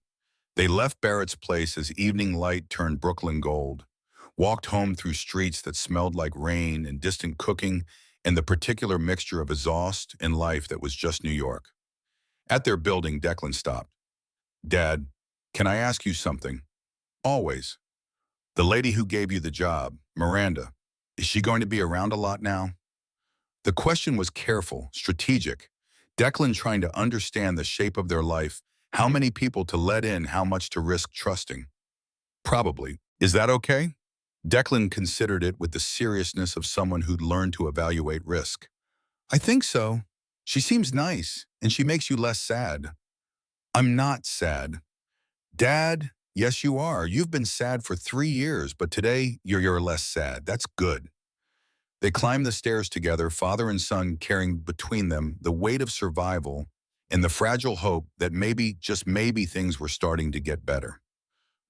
They left Barrett's place as evening light turned Brooklyn gold, walked home through streets that smelled like rain and distant cooking and the particular mixture of exhaust and life that was just New York. At their building, Declan stopped. "Dad, can I ask you something?" "Always." "The lady who gave you the job, Miranda, is she going to be around a lot now?" The question was careful, strategic. Declan trying to understand the shape of their life, how many people to let in, how much to risk trusting. "Probably. Is that okay?" Declan considered it with the seriousness of someone who'd learned to evaluate risk. "I think so. She seems nice, and she makes you less sad." "I'm not sad." "Dad, yes you are. You've been sad for 3 years, but today you're less sad. That's good." They climbed the stairs together, father and son carrying between them the weight of survival and the fragile hope that maybe, just maybe, things were starting to get better.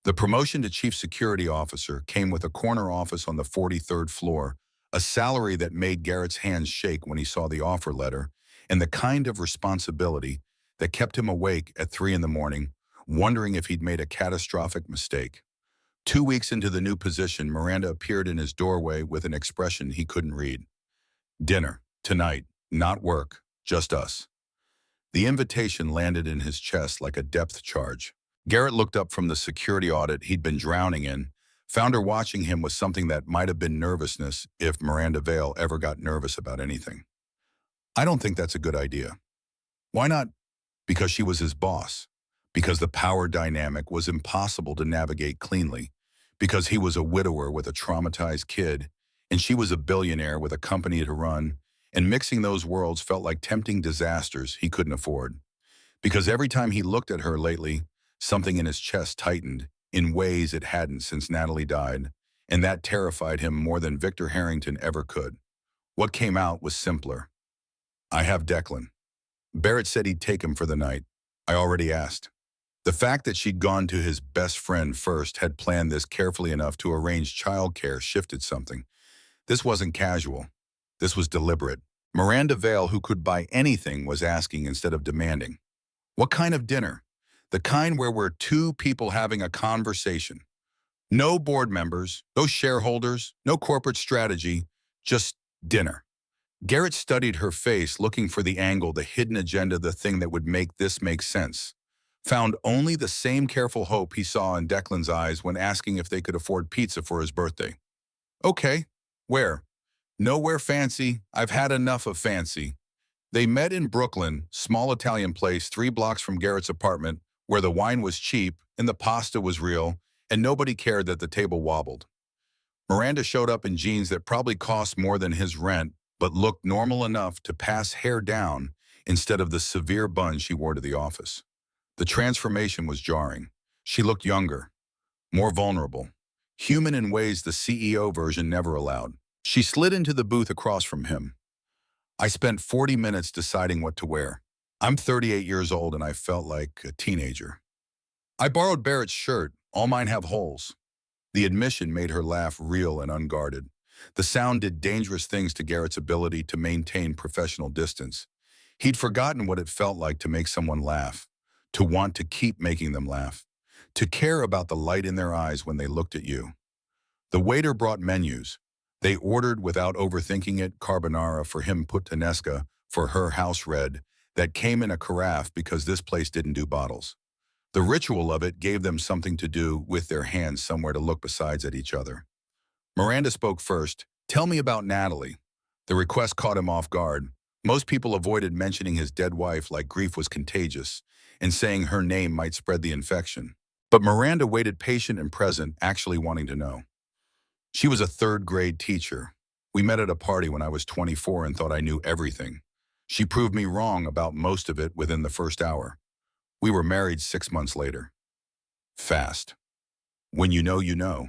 The promotion to Chief Security Officer came with a corner office on the 43rd floor, a salary that made Garrett's hands shake when he saw the offer letter, and the kind of responsibility that kept him awake at 3 in the morning, wondering if he'd made a catastrophic mistake. 2 weeks into the new position, Miranda appeared in his doorway with an expression he couldn't read. "Dinner, tonight, not work, just us." The invitation landed in his chest like a depth charge. Garrett looked up from the security audit he'd been drowning in, found her watching him with something that might have been nervousness if Miranda Vale ever got nervous about anything. "I don't think that's a good idea." "Why not?" "Because she was his boss. Because the power dynamic was impossible to navigate cleanly. Because he was a widower with a traumatized kid, and she was a billionaire with a company to run, and mixing those worlds felt like tempting disasters he couldn't afford. Because every time he looked at her lately, something in his chest tightened in ways it hadn't since Natalie died, and that terrified him more than Victor Harrington ever could. What came out was simpler. I have Declan. Barrett said he'd take him for the night. I already asked. The fact that she'd gone to his best friend first, had planned this carefully enough to arrange childcare, shifted something. This wasn't casual. This was deliberate. Miranda Vale, who could buy anything, was asking instead of demanding. What kind of dinner? The kind where we're two people having a conversation. No board members, no shareholders, no corporate strategy, just dinner. Garrett studied her face, looking for the angle, the hidden agenda, the thing that would make this make sense. Found only the same careful hope he saw in Declan's eyes when asking if they could afford pizza for his birthday. Okay, where? Nowhere fancy. I've had enough of fancy. They met in Brooklyn, small Italian place 3 blocks from Garrett's apartment, where the wine was cheap and the pasta was real, and nobody cared that the table wobbled. Miranda showed up in jeans that probably cost more than his rent, but looked normal enough to pass hair down instead of the severe bun she wore to the office. The transformation was jarring. She looked younger, more vulnerable, human in ways the CEO version never allowed. She slid into the booth across from him. I spent 40 minutes deciding what to wear. I'm 38 years old and I felt like a teenager. I borrowed Barrett's shirt. All mine have holes. The admission made her laugh real and unguarded. The sound did dangerous things to Garrett's ability to maintain professional distance. He'd forgotten what it felt like to make someone laugh, to want to keep making them laugh, to care about the light in their eyes when they looked at you. The waiter brought menus. They ordered without overthinking it, carbonara for him, puttanesca for her, house red, that came in a carafe because this place didn't do bottles. The ritual of it gave them something to do with their hands, somewhere to look besides at each other. Miranda spoke first. Tell me about Natalie. The request caught him off guard. Most people avoided mentioning his dead wife like grief was contagious, and saying her name might spread the infection. But Miranda waited, patient and present, actually wanting to know. She was a third-grade teacher. We met at a party when I was 24 and thought I knew everything. She proved me wrong about most of it within the first hour. We were married 6 months later. Fast. When you know, you know.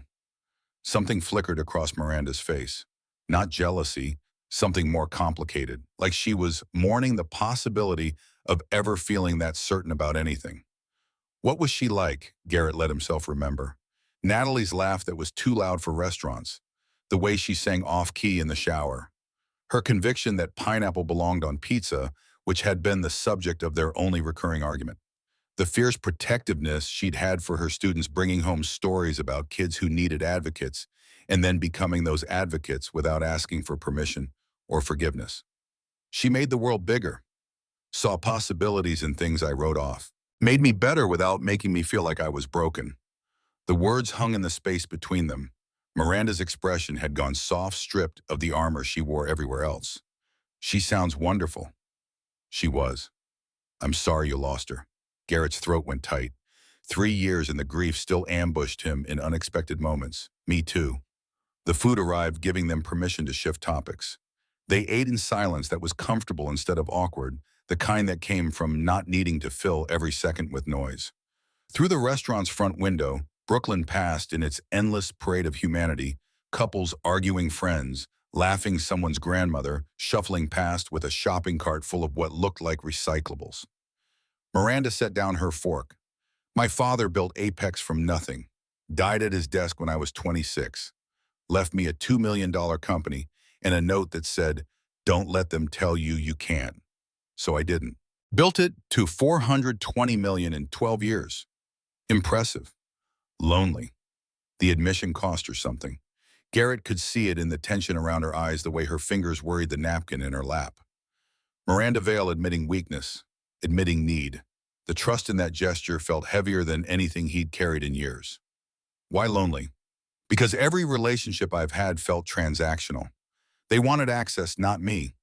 Something flickered across Miranda's face. Not jealousy, something more complicated, like she was mourning the possibility of ever feeling that certain about anything. What was she like? Garrett let himself remember. Natalie's laugh that was too loud for restaurants. The way she sang off-key in the shower. Her conviction that pineapple belonged on pizza, which had been the subject of their only recurring argument. The fierce protectiveness she'd had for her students, bringing home stories about kids who needed advocates and then becoming those advocates without asking for permission or forgiveness. She made the world bigger, saw possibilities in things I wrote off, made me better without making me feel like I was broken. The words hung in the space between them. Miranda's expression had gone soft, stripped of the armor she wore everywhere else. She sounds wonderful. She was. I'm sorry you lost her. Garrett's throat went tight. 3 years and the grief still ambushed him in unexpected moments. Me too. The food arrived, giving them permission to shift topics. They ate in silence that was comfortable instead of awkward, the kind that came from not needing to fill every second with noise. Through the restaurant's front window, Brooklyn passed in its endless parade of humanity, couples arguing, friends, laughing, someone's grandmother, shuffling past with a shopping cart full of what looked like recyclables. Miranda set down her fork. My father built Apex from nothing, died at his desk when I was 26, left me a $2 million company and a note that said, don't let them tell you you can't. So I didn't. Built it to $420 million in 12 years. Impressive. Lonely. The admission cost her something. Garrett could see it in the tension around her eyes, the way her fingers worried the napkin in her lap. Miranda Vale admitting weakness, admitting need. The trust in that gesture felt heavier than anything he'd carried in years. Why lonely? Because every relationship I've had felt transactional. They wanted access, not me.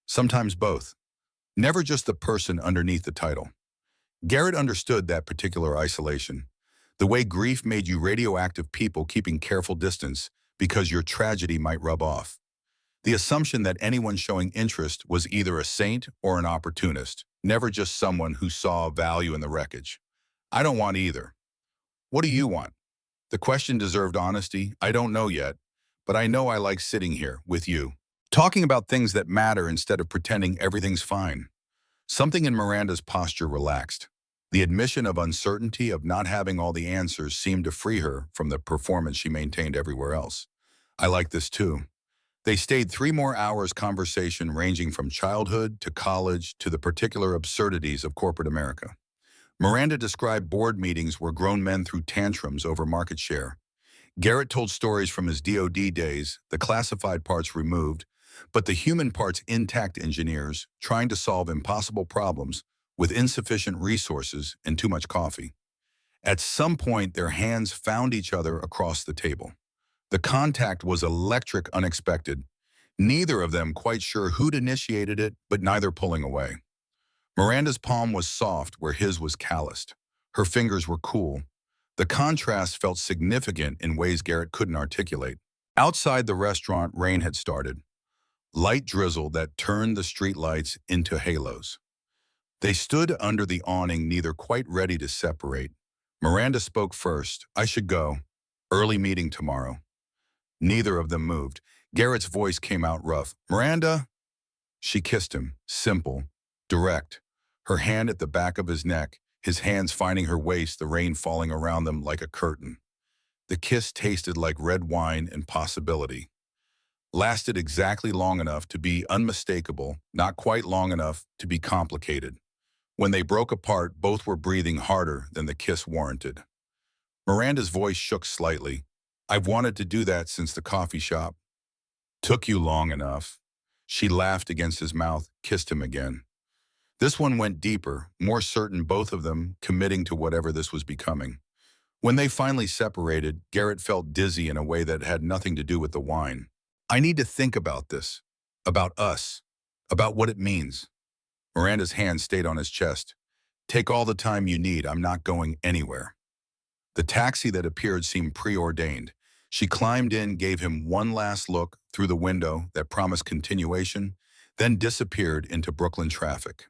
Sometimes both. Never just the person underneath the title. Garrett understood that particular isolation. The way grief made you radioactive people, keeping careful distance because your tragedy might rub off. The assumption that anyone showing interest was either a saint or an opportunist, never just someone who saw value in the wreckage. I don't want either. What do you want? The question deserved honesty. I don't know yet, but I know I like sitting here with you, talking about things that matter instead of pretending everything's fine. Something in Miranda's posture relaxed. The admission of uncertainty, of not having all the answers, seemed to free her from the performance she maintained everywhere else. I like this too. They stayed 3 more hours conversation ranging from childhood to college to the particular absurdities of corporate America. Miranda described board meetings where grown men threw tantrums over market share. Garrett told stories from his DoD days, the classified parts removed, but the human parts intact, engineers trying to solve impossible problems with insufficient resources and too much coffee. At some point, their hands found each other across the table. The contact was electric, unexpected. Neither of them quite sure who'd initiated it, but neither pulling away. Miranda's palm was soft where his was calloused. Her fingers were cool. The contrast felt significant in ways Garrett couldn't articulate. Outside the restaurant, rain had started. Light drizzle that turned the streetlights into halos. They stood under the awning, neither quite ready to separate. Miranda spoke first. I should go. Early meeting tomorrow. Neither of them moved. Garrett's voice came out rough. Miranda? She kissed him, simple, direct, her hand at the back of his neck, his hands finding her waist, the rain falling around them like a curtain. The kiss tasted like red wine and possibility. Lasted exactly long enough to be unmistakable, not quite long enough to be complicated. When they broke apart, both were breathing harder than the kiss warranted. Miranda's voice shook slightly. I've wanted to do that since the coffee shop. Took you long enough. She laughed against his mouth, kissed him again. This one went deeper, more certain, both of them committing to whatever this was becoming. When they finally separated, Garrett felt dizzy in a way that had nothing to do with the wine. I need to think about this, about us, about what it means. Miranda's hand stayed on his chest. Take all the time you need. I'm not going anywhere. The taxi that appeared seemed preordained. She climbed in, gave him one last look through the window that promised continuation, then disappeared into Brooklyn traffic.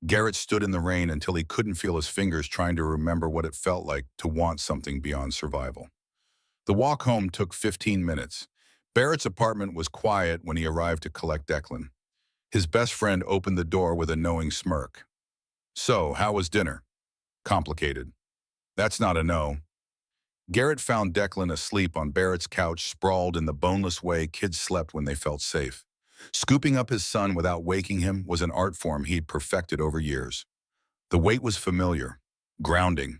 Garrett stood in the rain until he couldn't feel his fingers trying to remember what it felt like to want something beyond survival. The walk home took 15 minutes. Barrett's apartment was quiet when he arrived to collect Declan. His best friend opened the door with a knowing smirk. So, how was dinner? Complicated. That's not a no. Garrett found Declan asleep on Barrett's couch, sprawled in the boneless way kids slept when they felt safe. Scooping up his son without waking him was an art form he'd perfected over years. The weight was familiar, grounding,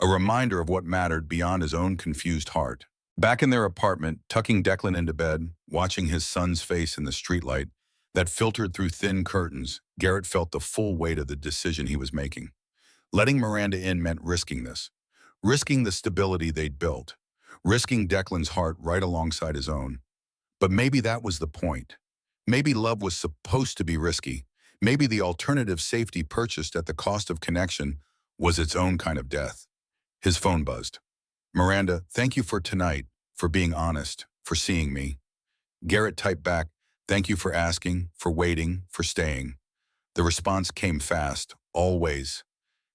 a reminder of what mattered beyond his own confused heart. Back in their apartment, tucking Declan into bed, watching his son's face in the streetlight that filtered through thin curtains, Garrett felt the full weight of the decision he was making. Letting Miranda in meant risking this. Risking the stability they'd built. Risking Declan's heart right alongside his own. But maybe that was the point. Maybe love was supposed to be risky. Maybe the alternative safety purchased at the cost of connection was its own kind of death. His phone buzzed. Miranda, thank you for tonight, for being honest, for seeing me. Garrett typed back, thank you for asking, for waiting, for staying. The response came fast, always.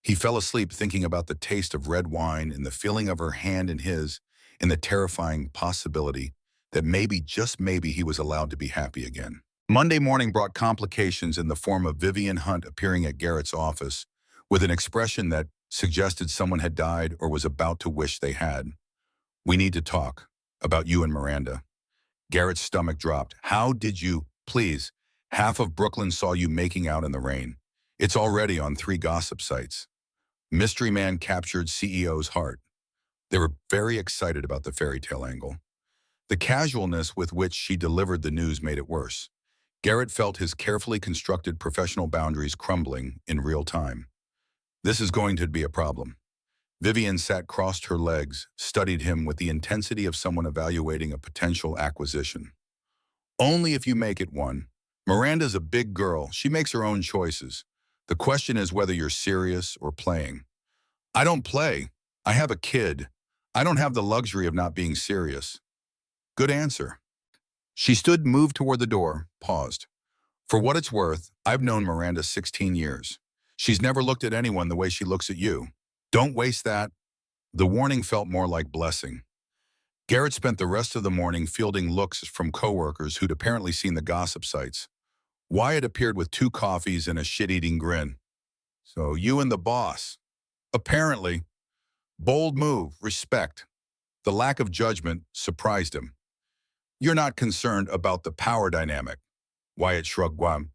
He fell asleep thinking about the taste of red wine and the feeling of her hand in his, and the terrifying possibility that maybe, just maybe, he was allowed to be happy again. Monday morning brought complications in the form of Vivian Hunt appearing at Garrett's office with an expression that suggested someone had died or was about to wish they had. We need to talk about you and Miranda. Garrett's stomach dropped. How did you, please? Half of Brooklyn saw you making out in the rain. It's already on 3 gossip sites. Mystery Man captured CEO's heart. They were very excited about the fairy tale angle. The casualness with which she delivered the news made it worse. Garrett felt his carefully constructed professional boundaries crumbling in real time. This is going to be a problem. Vivian sat crossed her legs, studied him with the intensity of someone evaluating a potential acquisition. Only if you make it one. Miranda's a big girl. She makes her own choices. The question is whether you're serious or playing. I don't play. I have a kid. I don't have the luxury of not being serious. Good answer. She stood, moved toward the door, paused. For what it's worth, I've known Miranda 16 years. She's never looked at anyone the way she looks at you. Don't waste that. The warning felt more like blessing. Garrett spent the rest of the morning fielding looks from coworkers who'd apparently seen the gossip sites. Wyatt appeared with 2 coffees and a shit-eating grin. So you and the boss. Apparently. Bold move, respect. The lack of judgment surprised him. You're not concerned about the power dynamic. Wyatt shrugged. Guam.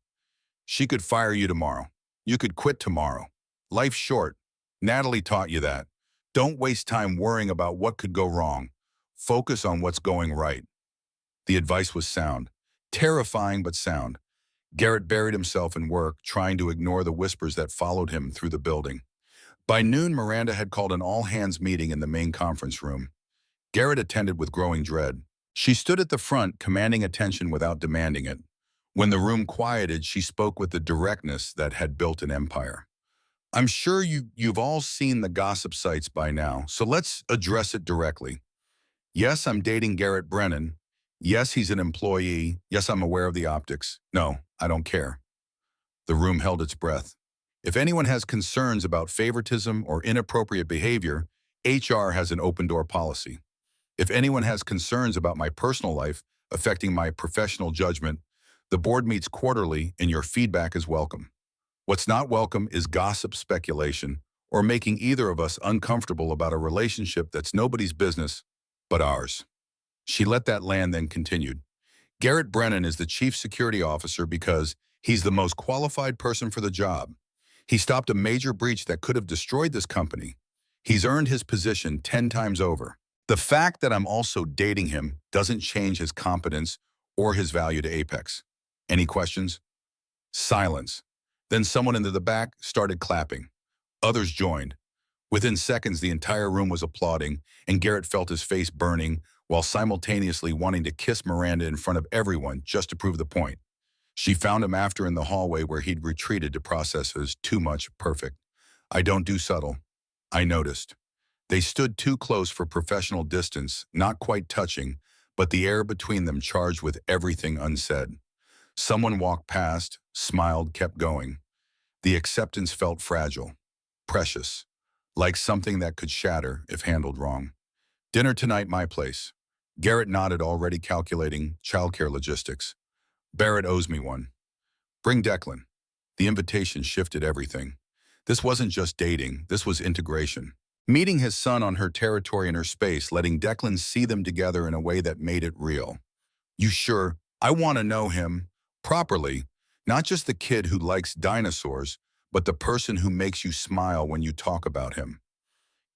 She could fire you tomorrow. You could quit tomorrow. Life's short. Natalie taught you that. Don't waste time worrying about what could go wrong. Focus on what's going right. The advice was sound. Terrifying but sound. Garrett buried himself in work, trying to ignore the whispers that followed him through the building. By noon, Miranda had called an all-hands meeting in the main conference room. Garrett attended with growing dread. She stood at the front, commanding attention without demanding it. When the room quieted, she spoke with the directness that had built an empire. I'm sure you've all seen the gossip sites by now, so let's address it directly. Yes, I'm dating Garrett Brennan. Yes, he's an employee. Yes, I'm aware of the optics. No, I don't care. The room held its breath. If anyone has concerns about favoritism or inappropriate behavior, HR has an open-door policy. If anyone has concerns about my personal life affecting my professional judgment, the board meets quarterly and your feedback is welcome. What's not welcome is gossip, speculation, or making either of us uncomfortable about a relationship that's nobody's business but ours. She let that land, then continued. Garrett Brennan is the chief security officer because he's the most qualified person for the job. He stopped a major breach that could have destroyed this company. He's earned his position 10 times over. The fact that I'm also dating him doesn't change his competence or his value to Apex. Any questions? Silence. Then someone in the back started clapping. Others joined. Within seconds, the entire room was applauding, and Garrett felt his face burning while simultaneously wanting to kiss Miranda in front of everyone just to prove the point. She found him after in the hallway where he'd retreated to process his too much perfect. I don't do subtle. I noticed. They stood too close for professional distance, not quite touching, but the air between them charged with everything unsaid. Someone walked past, smiled, kept going. The acceptance felt fragile, precious, like something that could shatter if handled wrong. Dinner tonight, my place. Garrett nodded, already calculating childcare logistics. Barrett owes me one. Bring Declan. The invitation shifted everything. This wasn't just dating, this was integration. Meeting his son on her territory and her space, letting Declan see them together in a way that made it real. You sure? I want to know him properly, not just the kid who likes dinosaurs, but the person who makes you smile when you talk about him.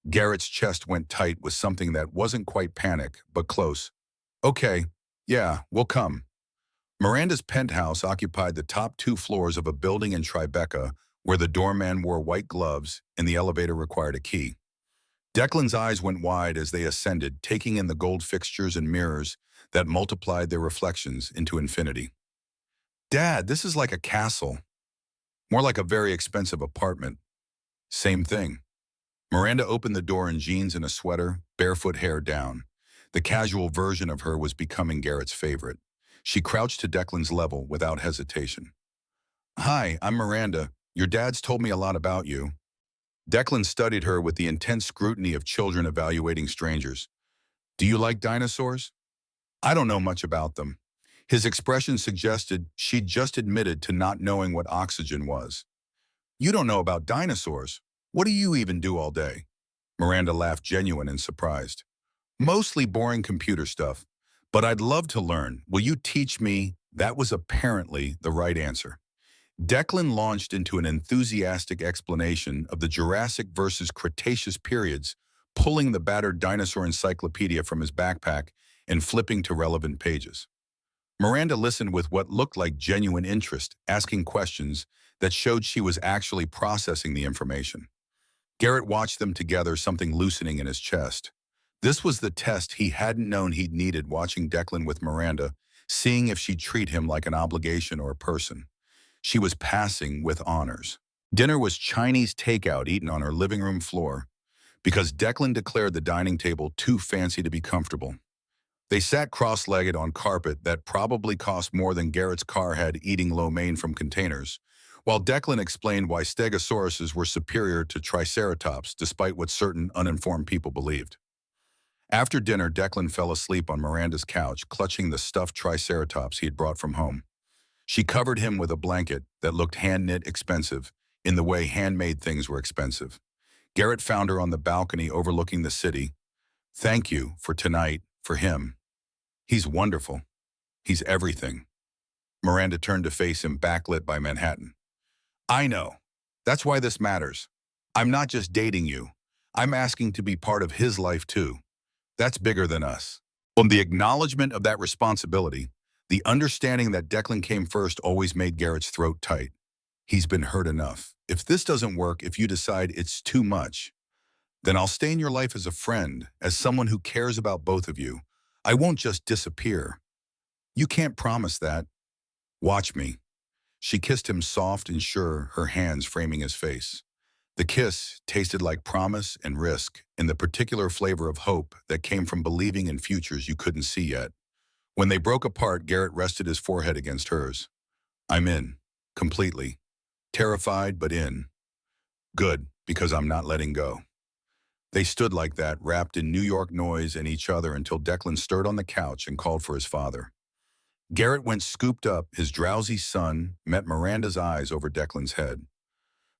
Garrett's chest went tight with something that wasn't quite panic, but close. Okay, yeah, we'll come. Miranda's penthouse occupied the top 2 floors of a building in Tribeca where the doorman wore white gloves and the elevator required a key. Declan's eyes went wide as they ascended, taking in the gold fixtures and mirrors that multiplied their reflections into infinity. Dad, this is like a castle. More like a very expensive apartment. Same thing. Miranda opened the door in jeans and a sweater, barefoot, hair down. The casual version of her was becoming Garrett's favorite. She crouched to Declan's level without hesitation. Hi, I'm Miranda. Your dad's told me a lot about you. Declan studied her with the intense scrutiny of children evaluating strangers. Do you like dinosaurs? I don't know much about them. His expression suggested she'd just admitted to not knowing what oxygen was. You don't know about dinosaurs? What do you even do all day? Miranda laughed, genuine and surprised. Mostly boring computer stuff, but I'd love to learn. Will you teach me? That was apparently the right answer. Declan launched into an enthusiastic explanation of the Jurassic versus Cretaceous periods, pulling the battered dinosaur encyclopedia from his backpack and flipping to relevant pages. Miranda listened with what looked like genuine interest, asking questions that showed she was actually processing the information. Garrett watched them together, something loosening in his chest. This was the test he hadn't known he'd needed, watching Declan with Miranda, seeing if she'd treat him like an obligation or a person. She was passing with honors. Dinner was Chinese takeout eaten on her living room floor because Declan declared the dining table too fancy to be comfortable. They sat cross-legged on carpet that probably cost more than Garrett's car had eating lo mein from containers, while Declan explained why stegosauruses were superior to triceratops despite what certain uninformed people believed. After dinner, Declan fell asleep on Miranda's couch, clutching the stuffed triceratops he had brought from home. She covered him with a blanket that looked hand-knit expensive, in the way handmade things were expensive. Garrett found her on the balcony overlooking the city. "Thank you for tonight, for him. He's wonderful. He's everything." Miranda turned to face him, backlit by Manhattan. "I know. That's why this matters. I'm not just dating you. I'm asking to be part of his life too. That's bigger than us." On the acknowledgement of that responsibility, the understanding that Declan came first always made Garrett's throat tight. He's been hurt enough. If this doesn't work, if you decide it's too much, then I'll stay in your life as a friend, as someone who cares about both of you. I won't just disappear. You can't promise that. Watch me. She kissed him soft and sure, her hands framing his face. The kiss tasted like promise and risk, and the particular flavor of hope that came from believing in futures you couldn't see yet. When they broke apart, Garrett rested his forehead against hers. "I'm in. Completely. Terrified, but in. Good, because I'm not letting go." They stood like that, wrapped in New York noise and each other until Declan stirred on the couch and called for his father. Garrett went scooped up, his drowsy son met Miranda's eyes over Declan's head.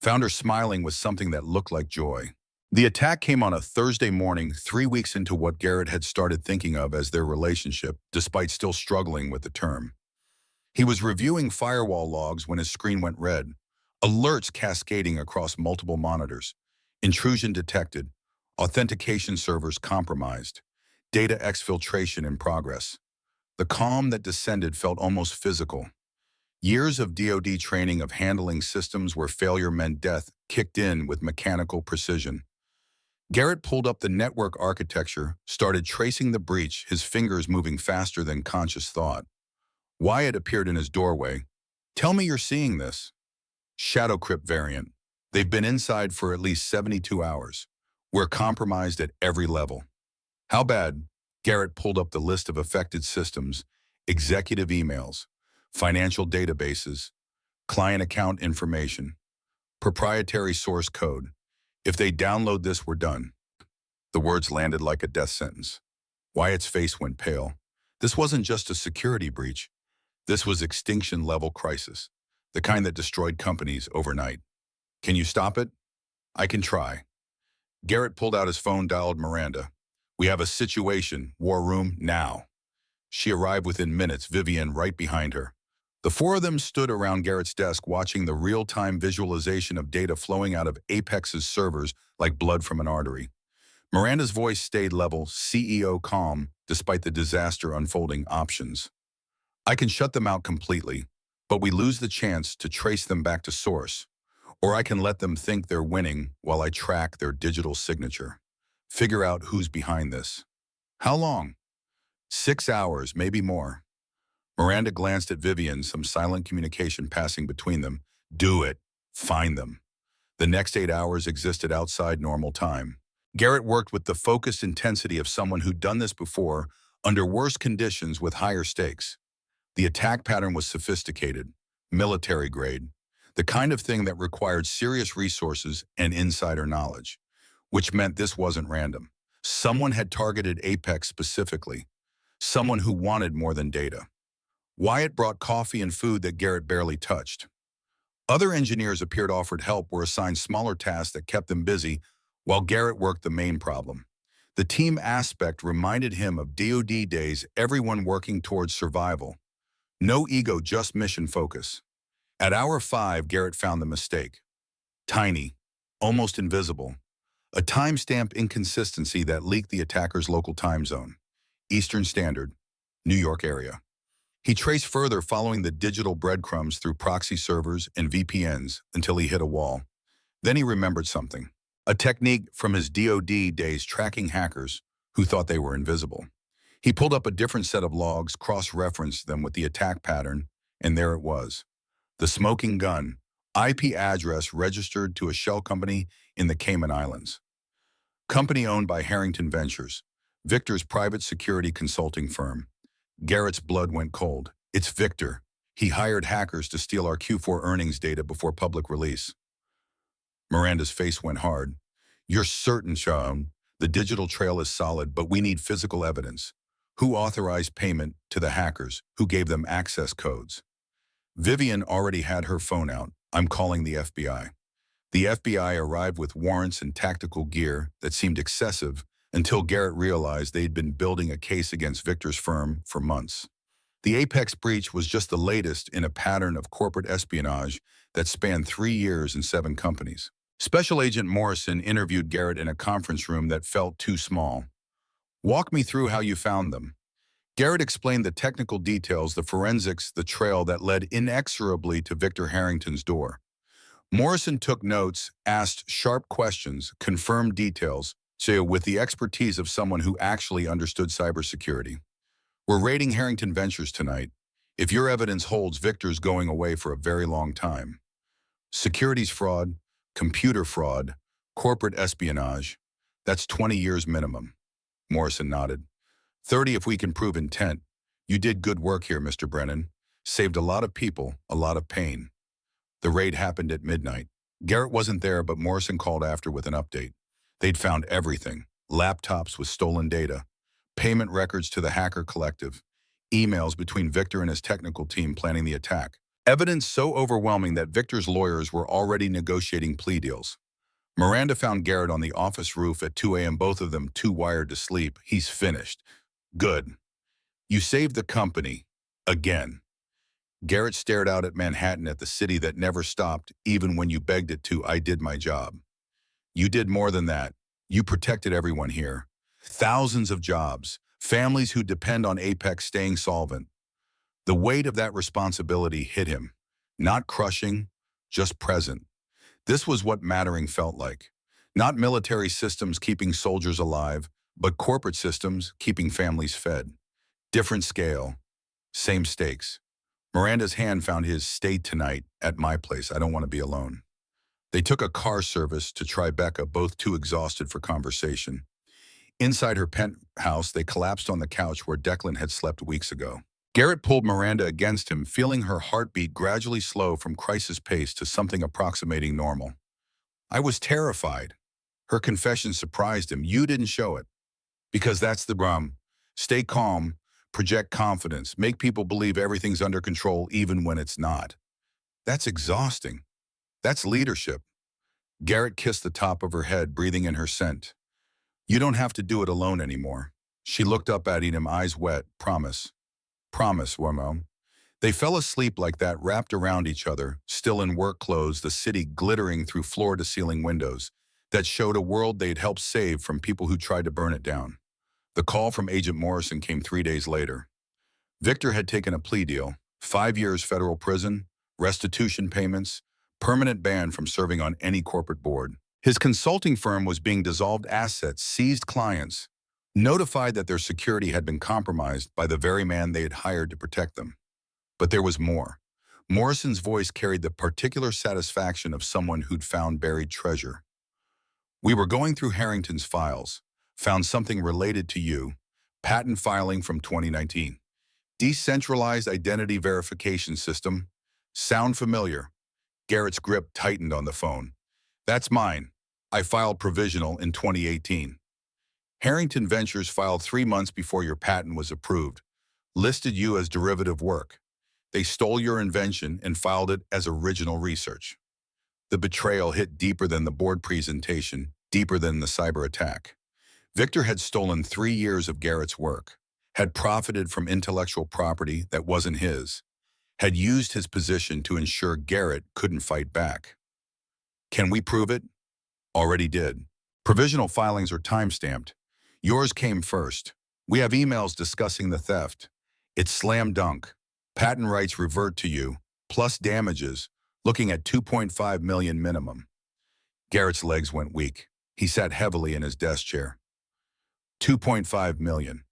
Found her smiling with something that looked like joy. The attack came on a Thursday morning, 3 weeks into what Garrett had started thinking of as their relationship, despite still struggling with the term. He was reviewing firewall logs when his screen went red, alerts cascading across multiple monitors. Intrusion detected, authentication servers compromised, data exfiltration in progress. The calm that descended felt almost physical. Years of DoD training of handling systems where failure meant death kicked in with mechanical precision. Garrett pulled up the network architecture, started tracing the breach, his fingers moving faster than conscious thought. Wyatt appeared in his doorway. "Tell me you're seeing this." "Shadow crypt variant. They've been inside for at least 72 hours. We're compromised at every level." "How bad?" Garrett pulled up the list of affected systems, executive emails, financial databases, client account information, proprietary source code. "If they download this, we're done." The words landed like a death sentence. Wyatt's face went pale. This wasn't just a security breach. This was extinction-level crisis, the kind that destroyed companies overnight. "Can you stop it?" "I can try." Garrett pulled out his phone, dialed Miranda. "We have a situation, war room, now." She arrived within minutes, Vivian right behind her. The four of them stood around Garrett's desk watching the real-time visualization of data flowing out of Apex's servers like blood from an artery. Miranda's voice stayed level, CEO calm, despite the disaster unfolding. "Options. I can shut them out completely, but we lose the chance to trace them back to source. Or I can let them think they're winning while I track their digital signature. Figure out who's behind this." "How long?" 6 hours, maybe more." Miranda glanced at Vivian, some silent communication passing between them. "Do it. Find them." The next 8 hours existed outside normal time. Garrett worked with the focused intensity of someone who'd done this before, under worse conditions with higher stakes. The attack pattern was sophisticated, military grade, the kind of thing that required serious resources and insider knowledge, which meant this wasn't random. Someone had targeted Apex specifically, someone who wanted more than data. Wyatt brought coffee and food that Garrett barely touched. Other engineers appeared, offered help, were assigned smaller tasks that kept them busy, while Garrett worked the main problem. The team aspect reminded him of DoD days, everyone working towards survival. No ego, just mission focus. At hour 5, Garrett found the mistake. Tiny, almost invisible. A timestamp inconsistency that leaked the attacker's local time zone. Eastern Standard, New York area. He traced further, following the digital breadcrumbs through proxy servers and VPNs until he hit a wall. Then he remembered something. A technique from his DoD days tracking hackers who thought they were invisible. He pulled up a different set of logs, cross-referenced them with the attack pattern, and there it was. The smoking gun, IP address registered to a shell company in the Cayman Islands. Company owned by Harrington Ventures. Victor's private security consulting firm. Garrett's blood went cold. It's Victor. He hired hackers to steal our Q4 earnings data before public release. Miranda's face went hard. You're certain, Sean. The digital trail is solid, but we need physical evidence. Who authorized payment to the hackers? Who gave them access codes? Vivian already had her phone out. I'm calling the FBI. The FBI arrived with warrants and tactical gear that seemed excessive until Garrett realized they'd been building a case against Victor's firm for months. The Apex breach was just the latest in a pattern of corporate espionage that spanned 3 years and 7 companies. Special Agent Morrison interviewed Garrett in a conference room that felt too small. Walk me through how you found them. Garrett explained the technical details, the forensics, the trail that led inexorably to Victor Harrington's door. Morrison took notes, asked sharp questions, confirmed details, so with the expertise of someone who actually understood cybersecurity. We're raiding Harrington Ventures tonight. If your evidence holds, Victor's going away for a very long time. Securities fraud, computer fraud, corporate espionage, that's 20 years minimum. Morrison nodded. 30 if we can prove intent. You did good work here, Mr. Brennan. Saved a lot of people, a lot of pain. The raid happened at midnight. Garrett wasn't there, but Morrison called after with an update. They'd found everything. Laptops with stolen data, payment records to the hacker collective, emails between Victor and his technical team planning the attack. Evidence so overwhelming that Victor's lawyers were already negotiating plea deals. Miranda found Garrett on the office roof at 2 a.m., both of them too wired to sleep. He's finished. Good. You saved the company. Again. Garrett stared out at Manhattan, at the city that never stopped, even when you begged it to. I did my job. You did more than that. You protected everyone here. Thousands of jobs, families who depend on Apex staying solvent. The weight of that responsibility hit him. Not crushing, just present. This was what mattering felt like. Not military systems keeping soldiers alive, but corporate systems keeping families fed. Different scale, same stakes. Miranda's hand found his. Stay tonight at my place. I don't want to be alone. They took a car service to Tribeca, both too exhausted for conversation. Inside her penthouse, they collapsed on the couch where Declan had slept weeks ago. Garrett pulled Miranda against him, feeling her heartbeat gradually slow from crisis pace to something approximating normal. I was terrified. Her confession surprised him. You didn't show it. Because that's the problem. Stay calm, project confidence, make people believe everything's under control even when it's not. That's exhausting. That's leadership. Garrett kissed the top of her head, breathing in her scent. You don't have to do it alone anymore. She looked up at him, eyes wet. Promise. Promise, Wormo. They fell asleep like that, wrapped around each other, still in work clothes, the city glittering through floor-to-ceiling windows that showed a world they'd helped save from people who tried to burn it down. The call from Agent Morrison came 3 days later. Victor had taken a plea deal, 5 years federal prison, restitution payments, permanent ban from serving on any corporate board. His consulting firm was being dissolved, assets, seized, clients, notified that their security had been compromised by the very man they had hired to protect them. But there was more. Morrison's voice carried the particular satisfaction of someone who'd found buried treasure. We were going through Harrington's files, found something related to you, patent filing from 2019. Decentralized identity verification system. Sound familiar? Garrett's grip tightened on the phone. That's mine. I filed provisional in 2018. Harrington Ventures filed 3 months before your patent was approved, listed you as derivative work. They stole your invention and filed it as original research. The betrayal hit deeper than the board presentation, deeper than the cyber attack. Victor had stolen 3 years of Garrett's work, had profited from intellectual property that wasn't his, had used his position to ensure Garrett couldn't fight back. Can we prove it? Already did. Provisional filings are time-stamped. Yours came first. We have emails discussing the theft. It's slam dunk. Patent rights revert to you, plus damages, looking at $2.5 million minimum. Garrett's legs went weak. He sat heavily in his desk chair. $2.5 million.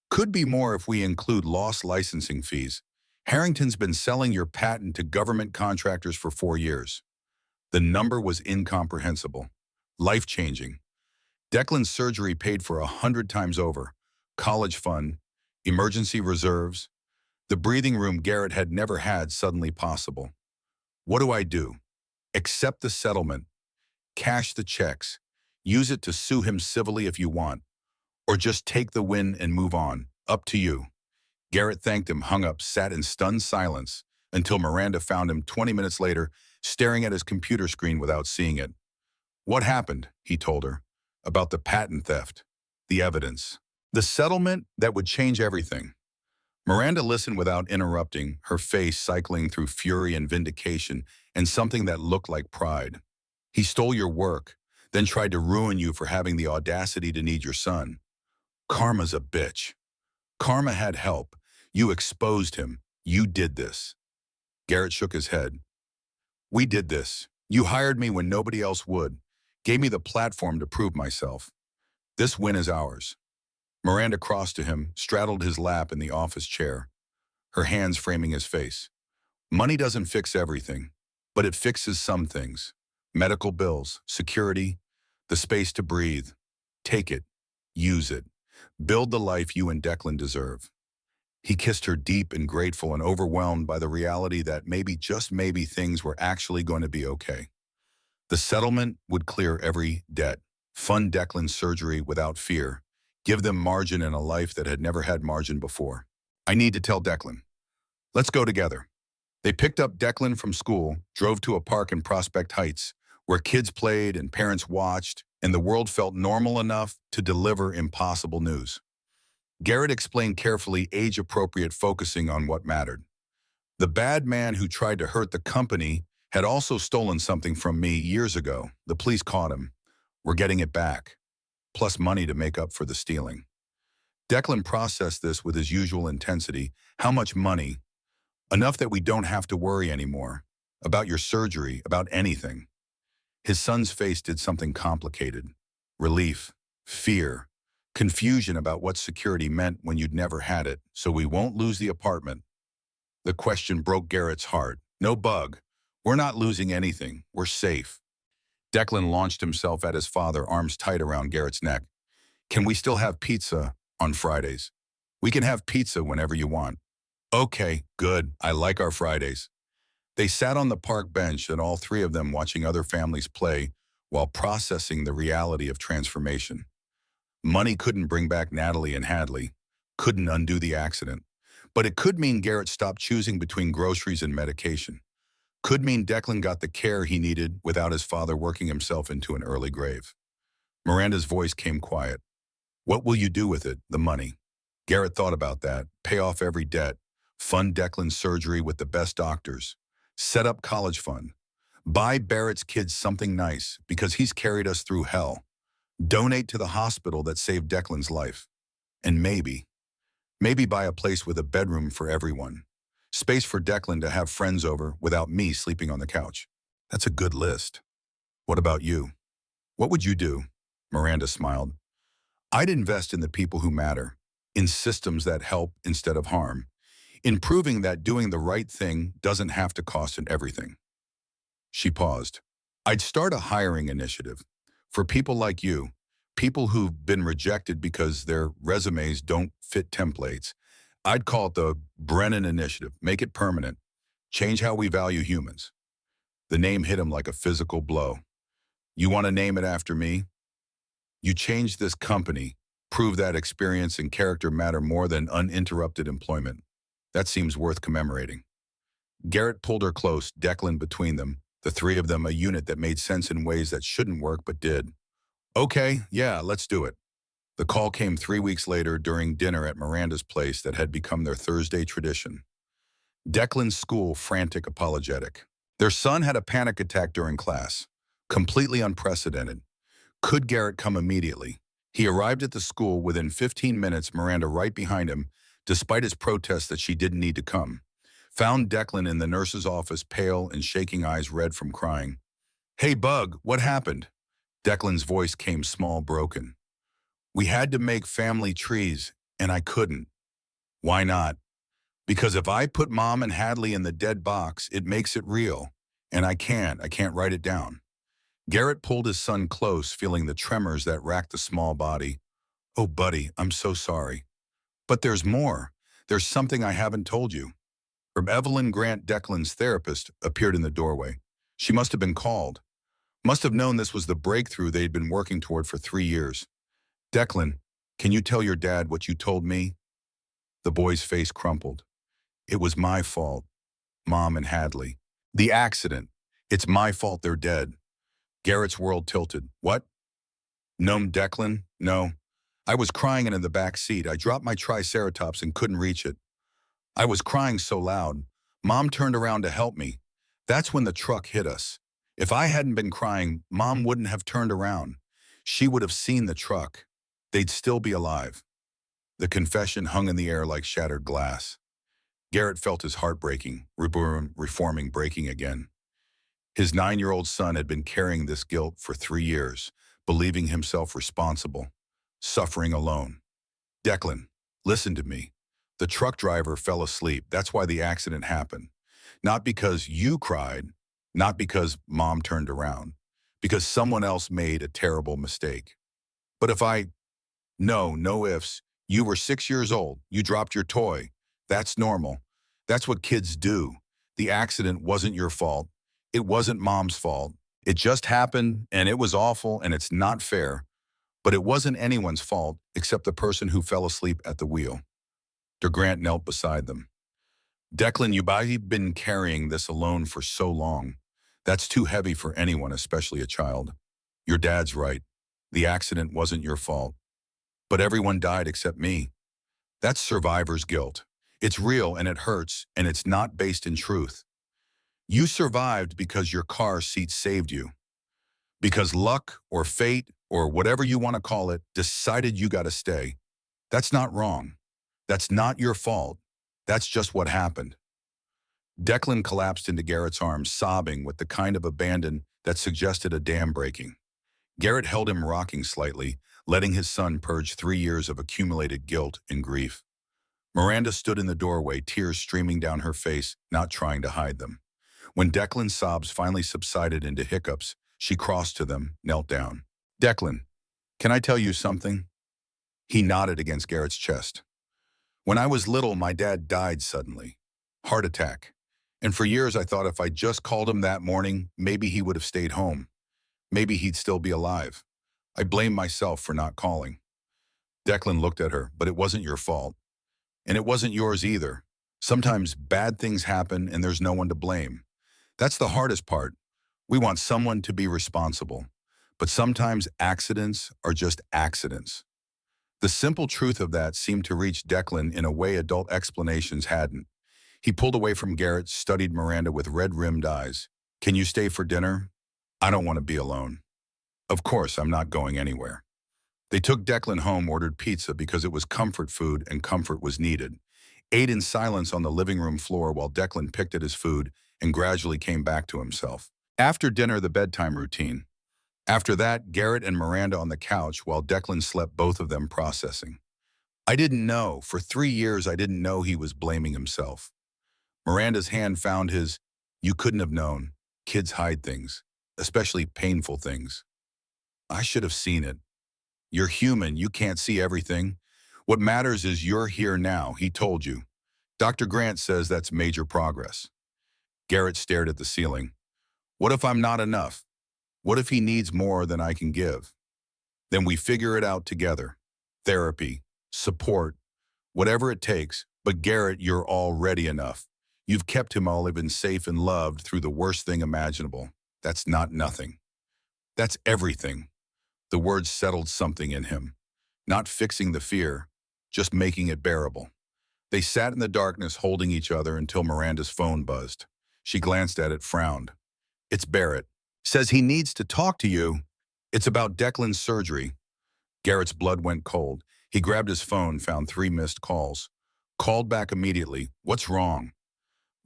Could be more if we include lost licensing fees. Harrington's been selling your patent to government contractors for 4 years. The number was incomprehensible. Life-changing. Declan's surgery paid for 100 times over. College fund, emergency reserves, the breathing room Garrett had never had suddenly possible. What do I do? Accept the settlement, cash the checks, use it to sue him civilly if you want, or just take the win and move on. Up to you. Garrett thanked him, hung up, sat in stunned silence until Miranda found him 20 minutes later, staring at his computer screen without seeing it. What happened, he told her, about the patent theft, the evidence, the settlement that would change everything. Miranda listened without interrupting, her face cycling through fury and vindication and something that looked like pride. He stole your work, then tried to ruin you for having the audacity to need your son. Karma's a bitch. Karma had help. You exposed him. You did this. Garrett shook his head. We did this. You hired me when nobody else would. Gave me the platform to prove myself. This win is ours. Miranda crossed to him, straddled his lap in the office chair, her hands framing his face. Money doesn't fix everything, but it fixes some things. Medical bills, security, the space to breathe. Take it. Use it. Build the life you and Declan deserve. He kissed her deep and grateful and overwhelmed by the reality that maybe, just maybe, things were actually going to be okay. The settlement would clear every debt, fund Declan's surgery without fear, give them margin in a life that had never had margin before. I need to tell Declan. Let's go together. They picked up Declan from school, drove to a park in Prospect Heights, where kids played and parents watched, and the world felt normal enough to deliver impossible news. Garrett explained carefully, age-appropriate, focusing on what mattered. The bad man who tried to hurt the company had also stolen something from me years ago. The police caught him. We're getting it back, plus money to make up for the stealing. Declan processed this with his usual intensity. How much money? Enough that we don't have to worry anymore. About your surgery, about anything. His son's face did something complicated. Relief, fear, confusion about what security meant when you'd never had it. So we won't lose the apartment. The question broke Garrett's heart. No bug. We're not losing anything. We're safe. Declan launched himself at his father, arms tight around Garrett's neck. Can we still have pizza on Fridays? We can have pizza whenever you want. Okay, good. I like our Fridays. They sat on the park bench, and all three of them watching other families play while processing the reality of transformation. Money couldn't bring back Natalie and Hadley, couldn't undo the accident, but it could mean Garrett stopped choosing between groceries and medication. Could mean Declan got the care he needed without his father working himself into an early grave. Miranda's voice came quiet. What will you do with it, the money? Garrett thought about that. Pay off every debt, fund Declan's surgery with the best doctors, set up college fund, buy Barrett's kids something nice because he's carried us through hell, donate to the hospital that saved Declan's life, and maybe buy a place with a bedroom for everyone, space for Declan to have friends over without me sleeping on the couch. That's a good list. What about you? What would you do? Miranda smiled. I'd invest in the people who matter, in systems that help instead of harm, in proving that doing the right thing doesn't have to cost an everything. She paused. I'd start a hiring initiative for people like you, people who've been rejected because their resumes don't fit templates. I'd call it the Brennan Initiative. Make it permanent. Change how we value humans. The name hit him like a physical blow. You want to name it after me? You changed this company, prove that experience and character matter more than uninterrupted employment. That seems worth commemorating. Garrett pulled her close, Declan between them, the three of them a unit that made sense in ways that shouldn't work but did. Okay, yeah, let's do it. The call came 3 weeks later during dinner at Miranda's place that had become their Thursday tradition. Declan's school, frantic, apologetic. Their son had a panic attack during class. Completely unprecedented. Could Garrett come immediately? He arrived at the school within 15 minutes, Miranda right behind him, despite his protest that she didn't need to come. Found Declan in the nurse's office, pale and shaking, eyes red from crying. Hey, Bug, what happened? Declan's voice came small, broken. We had to make family trees, and I couldn't. Why not? Because if I put Mom and Hadley in the dead box, it makes it real. And I can't write it down. Garrett pulled his son close, feeling the tremors that racked the small body. Oh, buddy, I'm so sorry. But there's more. There's something I haven't told you. Evelyn Grant, Declan's therapist, appeared in the doorway. She must have been called. Must have known this was the breakthrough they'd been working toward for 3 years. Declan, can you tell your dad what you told me? The boy's face crumpled. It was my fault, Mom and Hadley. The accident. It's my fault they're dead. Garrett's world tilted. What? No, Declan? No. I was crying and in the back seat. I dropped my triceratops and couldn't reach it. I was crying so loud. Mom turned around to help me. That's when the truck hit us. If I hadn't been crying, Mom wouldn't have turned around. She would have seen the truck. They'd still be alive. The confession hung in the air like shattered glass. Garrett felt his heart breaking, reforming, breaking again. His 9-year-old son had been carrying this guilt for 3 years, believing himself responsible, suffering alone. Declan, listen to me. The truck driver fell asleep. That's why the accident happened. Not because you cried, not because Mom turned around, because someone else made a terrible mistake. But no ifs. You were 6 years old. You dropped your toy. That's normal. That's what kids do. The accident wasn't your fault. It wasn't Mom's fault. It just happened, and it was awful, and it's not fair. But it wasn't anyone's fault except the person who fell asleep at the wheel. Dr. Grant knelt beside them. Declan, you've been carrying this alone for so long. That's too heavy for anyone, especially a child. Your dad's right. The accident wasn't your fault. But everyone died except me. That's survivor's guilt. It's real and it hurts, and it's not based in truth. You survived because your car seat saved you. Because luck or fate or whatever you want to call it decided you got to stay. That's not wrong. That's not your fault. That's just what happened. Declan collapsed into Garrett's arms, sobbing with the kind of abandon that suggested a dam breaking. Garrett held him, rocking slightly, letting his son purge 3 years of accumulated guilt and grief. Miranda stood in the doorway, tears streaming down her face, not trying to hide them. When Declan's sobs finally subsided into hiccups, she crossed to them, knelt down. Declan, can I tell you something? He nodded against Garrett's chest. When I was little, my dad died suddenly. Heart attack. And for years I thought if I just called him that morning, maybe he would have stayed home. Maybe he'd still be alive. I blamed myself for not calling. Declan looked at her, but it wasn't your fault. And it wasn't yours either. Sometimes bad things happen and there's no one to blame. That's the hardest part. We want someone to be responsible. But sometimes accidents are just accidents. The simple truth of that seemed to reach Declan in a way adult explanations hadn't. He pulled away from Garrett, studied Miranda with red-rimmed eyes. Can you stay for dinner? I don't want to be alone. Of course, I'm not going anywhere. They took Declan home, ordered pizza because it was comfort food and comfort was needed. Ate in silence on the living room floor while Declan picked at his food and gradually came back to himself. After dinner, the bedtime routine. After that, Garrett and Miranda on the couch while Declan slept, both of them processing. I didn't know. For 3 years, I didn't know he was blaming himself. Miranda's hand found his. You couldn't have known. Kids hide things, especially painful things. I should have seen it. You're human. You can't see everything. What matters is you're here now, he told you. Dr. Grant says that's major progress. Garrett stared at the ceiling. What if I'm not enough? What if he needs more than I can give? Then we figure it out together. Therapy, support, whatever it takes. But Garrett, you're already enough. You've kept him alive and safe and loved through the worst thing imaginable. That's not nothing. That's everything. The words settled something in him. Not fixing the fear, just making it bearable. They sat in the darkness holding each other until Miranda's phone buzzed. She glanced at it, frowned. It's Barrett. Says he needs to talk to you. It's about Declan's surgery. Garrett's blood went cold. He grabbed his phone, found 3 missed calls. Called back immediately. What's wrong?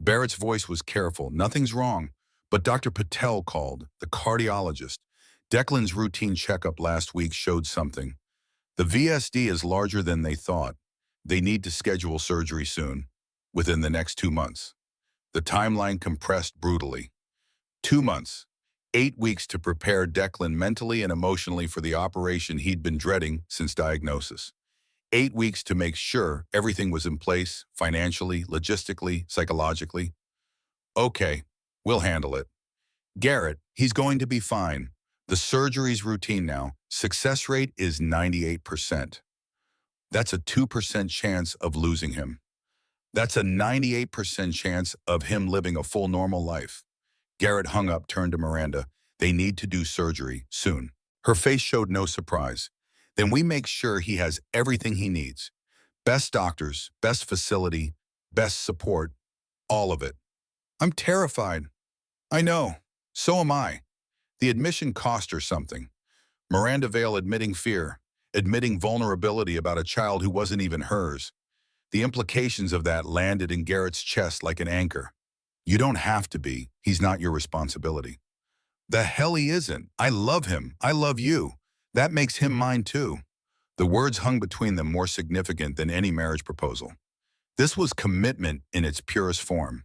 Barrett's voice was careful. Nothing's wrong. But Dr. Patel called, the cardiologist. Declan's routine checkup last week showed something. The VSD is larger than they thought. They need to schedule surgery soon, within the next 2 months. The timeline compressed brutally. 2 months. 8 weeks to prepare Declan mentally and emotionally for the operation he'd been dreading since diagnosis. 8 weeks to make sure everything was in place, financially, logistically, psychologically. Okay, we'll handle it. Garrett, he's going to be fine. The surgery's routine now. Success rate is 98%. That's a 2% chance of losing him. That's a 98% chance of him living a full normal life. Garrett hung up, turned to Miranda. They need to do surgery soon. Her face showed no surprise. Then we make sure he has everything he needs. Best doctors, best facility, best support, all of it. I'm terrified. I know. So am I. The admission cost her something. Miranda Vale admitting fear, admitting vulnerability about a child who wasn't even hers. The implications of that landed in Garrett's chest like an anchor. You don't have to be. He's not your responsibility. The hell he isn't. I love him. I love you. That makes him mine too. The words hung between them more significant than any marriage proposal. This was commitment in its purest form.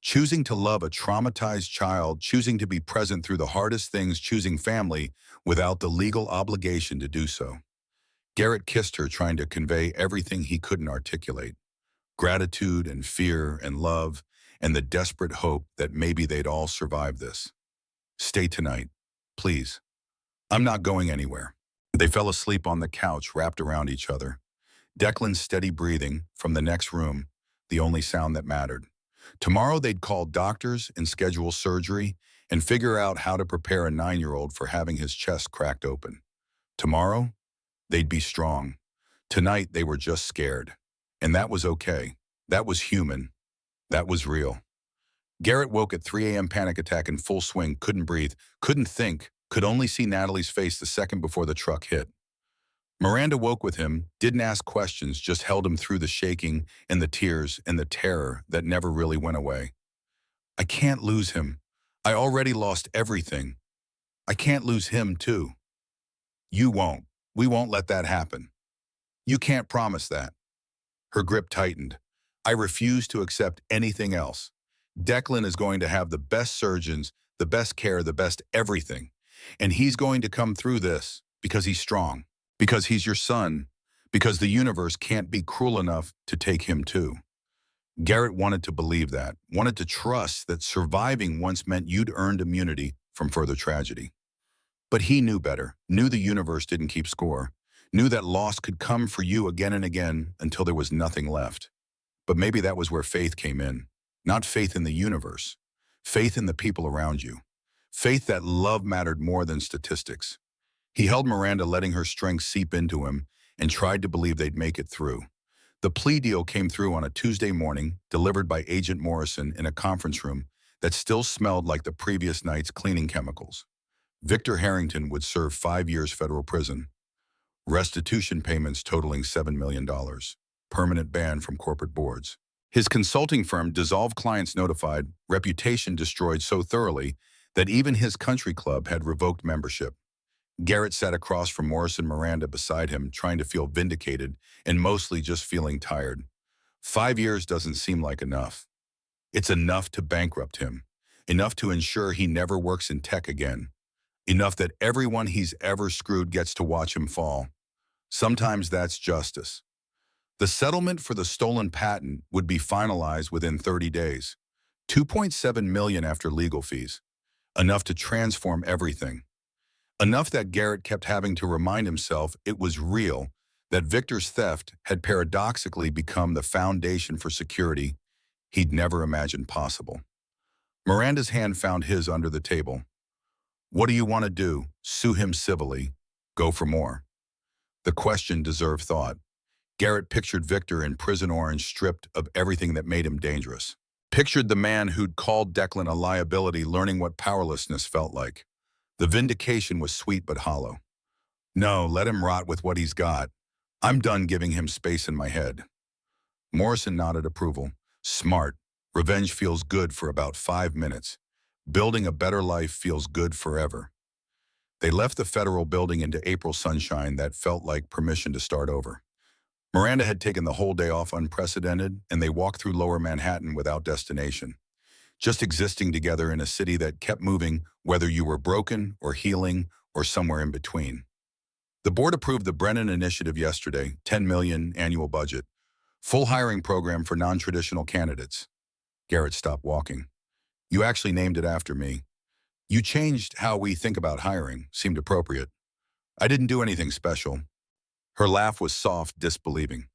Choosing to love a traumatized child, choosing to be present through the hardest things, choosing family without the legal obligation to do so. Garrett kissed her, trying to convey everything he couldn't articulate. Gratitude and fear and love and the desperate hope that maybe they'd all survive this. Stay tonight, please. I'm not going anywhere. They fell asleep on the couch, wrapped around each other. Declan's steady breathing from the next room, the only sound that mattered. Tomorrow they'd call doctors and schedule surgery and figure out how to prepare a 9-year-old for having his chest cracked open. Tomorrow, they'd be strong. Tonight, they were just scared. And that was okay. That was human. That was real. Garrett woke at 3 a.m. panic attack in full swing, couldn't breathe, couldn't think, could only see Natalie's face the second before the truck hit. Miranda woke with him, didn't ask questions, just held him through the shaking and the tears and the terror that never really went away. I can't lose him. I already lost everything. I can't lose him too. You won't. We won't let that happen. You can't promise that. Her grip tightened. I refuse to accept anything else. Declan is going to have the best surgeons, the best care, the best everything. And he's going to come through this because he's strong, because he's your son, because the universe can't be cruel enough to take him too. Garrett wanted to believe that, wanted to trust that surviving once meant you'd earned immunity from further tragedy. But he knew better, knew the universe didn't keep score, knew that loss could come for you again and again until there was nothing left. But maybe that was where faith came in. Not faith in the universe, faith in the people around you, faith that love mattered more than statistics. He held Miranda, letting her strength seep into him, and tried to believe they'd make it through. The plea deal came through on a Tuesday morning, delivered by Agent Morrison in a conference room that still smelled like the previous night's cleaning chemicals. Victor Harrington would serve 5 years federal prison, restitution payments totaling $7 million, permanent ban from corporate boards. His consulting firm dissolved, clients notified, reputation destroyed so thoroughly that even his country club had revoked membership. Garrett sat across from Morrison, Miranda beside him, trying to feel vindicated and mostly just feeling tired. 5 years doesn't seem like enough. It's enough to bankrupt him, enough to ensure he never works in tech again, enough that everyone he's ever screwed gets to watch him fall. Sometimes that's justice. The settlement for the stolen patent would be finalized within 30 days. $2.7 million after legal fees. Enough to transform everything. Enough that Garrett kept having to remind himself it was real, that Victor's theft had paradoxically become the foundation for security he'd never imagined possible. Miranda's hand found his under the table. What do you want to do? Sue him civilly? Go for more? The question deserved thought. Garrett pictured Victor in prison orange, stripped of everything that made him dangerous. Pictured the man who'd called Declan a liability, learning what powerlessness felt like. The vindication was sweet but hollow. No, let him rot with what he's got. I'm done giving him space in my head. Morrison nodded approval. Smart. Revenge feels good for about 5 minutes. Building a better life feels good forever. They left the federal building into April sunshine that felt like permission to start over. Miranda had taken the whole day off unprecedented, and they walked through lower Manhattan without destination. just existing together in a city that kept moving, whether you were broken or healing or somewhere in between. The board approved the Brennan Initiative yesterday, 10 million annual budget, full hiring program for non-traditional candidates. Garrett stopped walking. You actually named it after me. You changed how we think about hiring, seemed appropriate. I didn't do anything special. Her laugh was soft, disbelieving.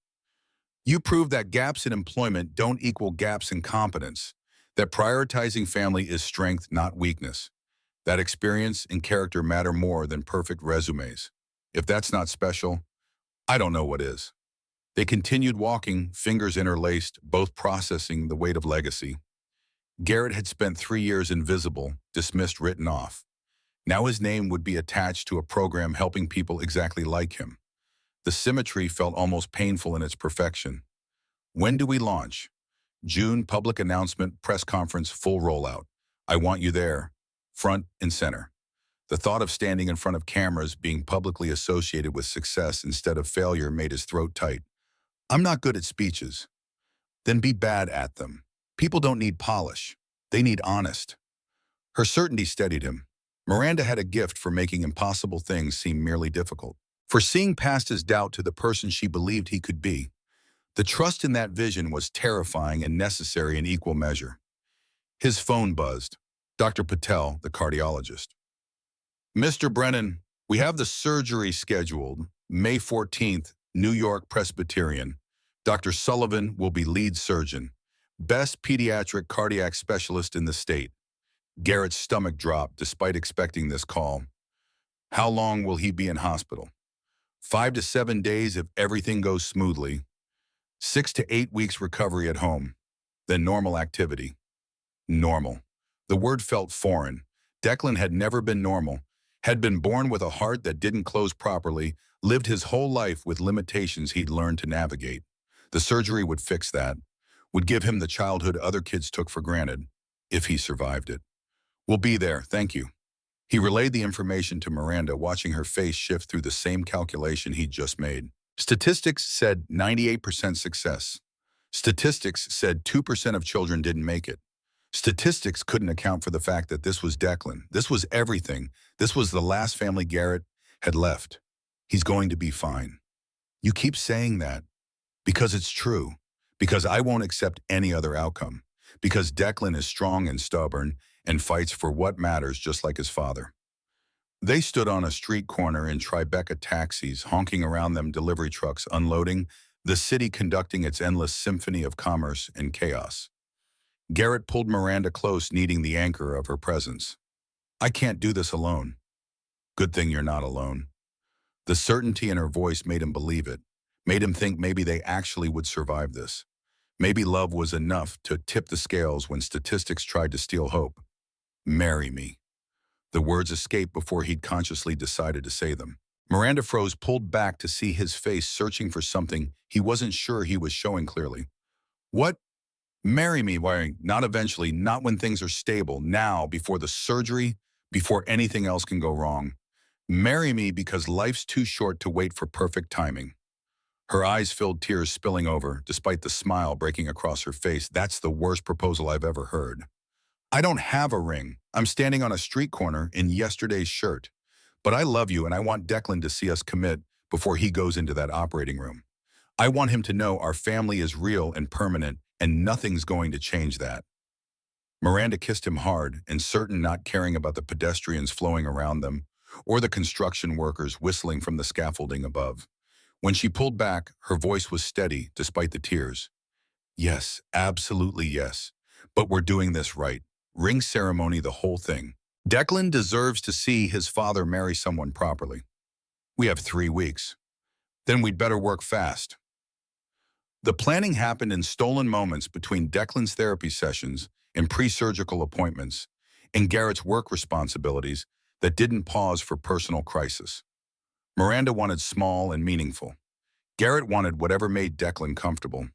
You proved that gaps in employment don't equal gaps in competence, that prioritizing family is strength, not weakness, that experience and character matter more than perfect resumes. If that's not special, I don't know what is. They continued walking, fingers interlaced, both processing the weight of legacy. Garrett had spent 3 years invisible, dismissed, written off. Now his name would be attached to a program helping people exactly like him. The symmetry felt almost painful in its perfection. When do we launch? June, public announcement, press conference, full rollout. I want you there, front and center. The thought of standing in front of cameras being publicly associated with success instead of failure made his throat tight. I'm not good at speeches. Then be bad at them. People don't need polish. They need honest. Her certainty steadied him. Miranda had a gift for making impossible things seem merely difficult, for seeing past his doubt to the person she believed he could be. The trust in that vision was terrifying and necessary in equal measure. His phone buzzed. Dr. Patel, the cardiologist. Mr. Brennan, we have the surgery scheduled, May 14th, New York Presbyterian. Dr. Sullivan will be lead surgeon, best pediatric cardiac specialist in the state. Garrett's stomach dropped despite expecting this call. How long will he be in hospital? 5 to 7 days if everything goes smoothly. 6 to 8 weeks recovery at home. Then normal activity. Normal. The word felt foreign. Declan had never been normal, had been born with a heart that didn't close properly, lived his whole life with limitations he'd learned to navigate. The surgery would fix that, would give him the childhood other kids took for granted, if he survived it. We'll be there, thank you. He relayed the information to Miranda, watching her face shift through the same calculation he'd just made. Statistics said 98% success. Statistics said 2% of children didn't make it. Statistics couldn't account for the fact that this was Declan. This was everything. This was the last family Garrett had left. He's going to be fine. You keep saying that because it's true, because I won't accept any other outcome, because Declan is strong and stubborn and fights for what matters just like his father. They stood on a street corner in Tribeca taxis, honking around them delivery trucks unloading, the city conducting its endless symphony of commerce and chaos. Garrett pulled Miranda close, needing the anchor of her presence. I can't do this alone. Good thing you're not alone. The certainty in her voice made him believe it, made him think maybe they actually would survive this. Maybe love was enough to tip the scales when statistics tried to steal hope. Marry me. The words escaped before he'd consciously decided to say them. Miranda froze, pulled back to see his face, searching for something he wasn't sure he was showing clearly. What? Marry me? Why, not eventually, not when things are stable, now, before the surgery, before anything else can go wrong. Marry me because life's too short to wait for perfect timing. Her eyes filled, tears spilling over, despite the smile breaking across her face. That's the worst proposal I've ever heard. I don't have a ring. I'm standing on a street corner in yesterday's shirt. But I love you and I want Declan to see us commit before he goes into that operating room. I want him to know our family is real and permanent and nothing's going to change that. Miranda kissed him hard and certain, not caring about the pedestrians flowing around them or the construction workers whistling from the scaffolding above. When she pulled back, her voice was steady despite the tears. Yes, absolutely yes. But we're doing this right. Ring ceremony, the whole thing. Declan deserves to see his father marry someone properly. We have 3 weeks. Then we'd better work fast. The planning happened in stolen moments between Declan's therapy sessions and pre-surgical appointments and Garrett's work responsibilities that didn't pause for personal crisis. Miranda wanted small and meaningful. Garrett wanted whatever made Declan comfortable.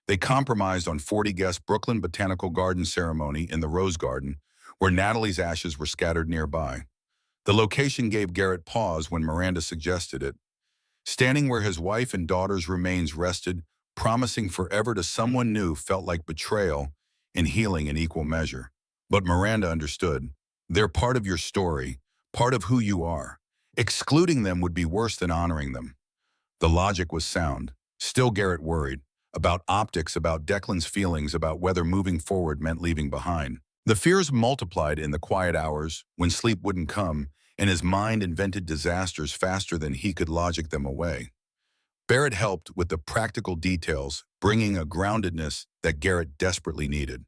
They compromised on 40-guest Brooklyn Botanical Garden ceremony in the Rose Garden, where Natalie's ashes were scattered nearby. The location gave Garrett pause when Miranda suggested it. Standing where his wife and daughter's remains rested, promising forever to someone new, felt like betrayal and healing in equal measure. But Miranda understood. They're part of your story, part of who you are. Excluding them would be worse than honoring them. The logic was sound. Still, Garrett worried. About optics, about Declan's feelings, about whether moving forward meant leaving behind. The fears multiplied in the quiet hours, when sleep wouldn't come, and his mind invented disasters faster than he could logic them away. Barrett helped with the practical details, bringing a groundedness that Garrett desperately needed.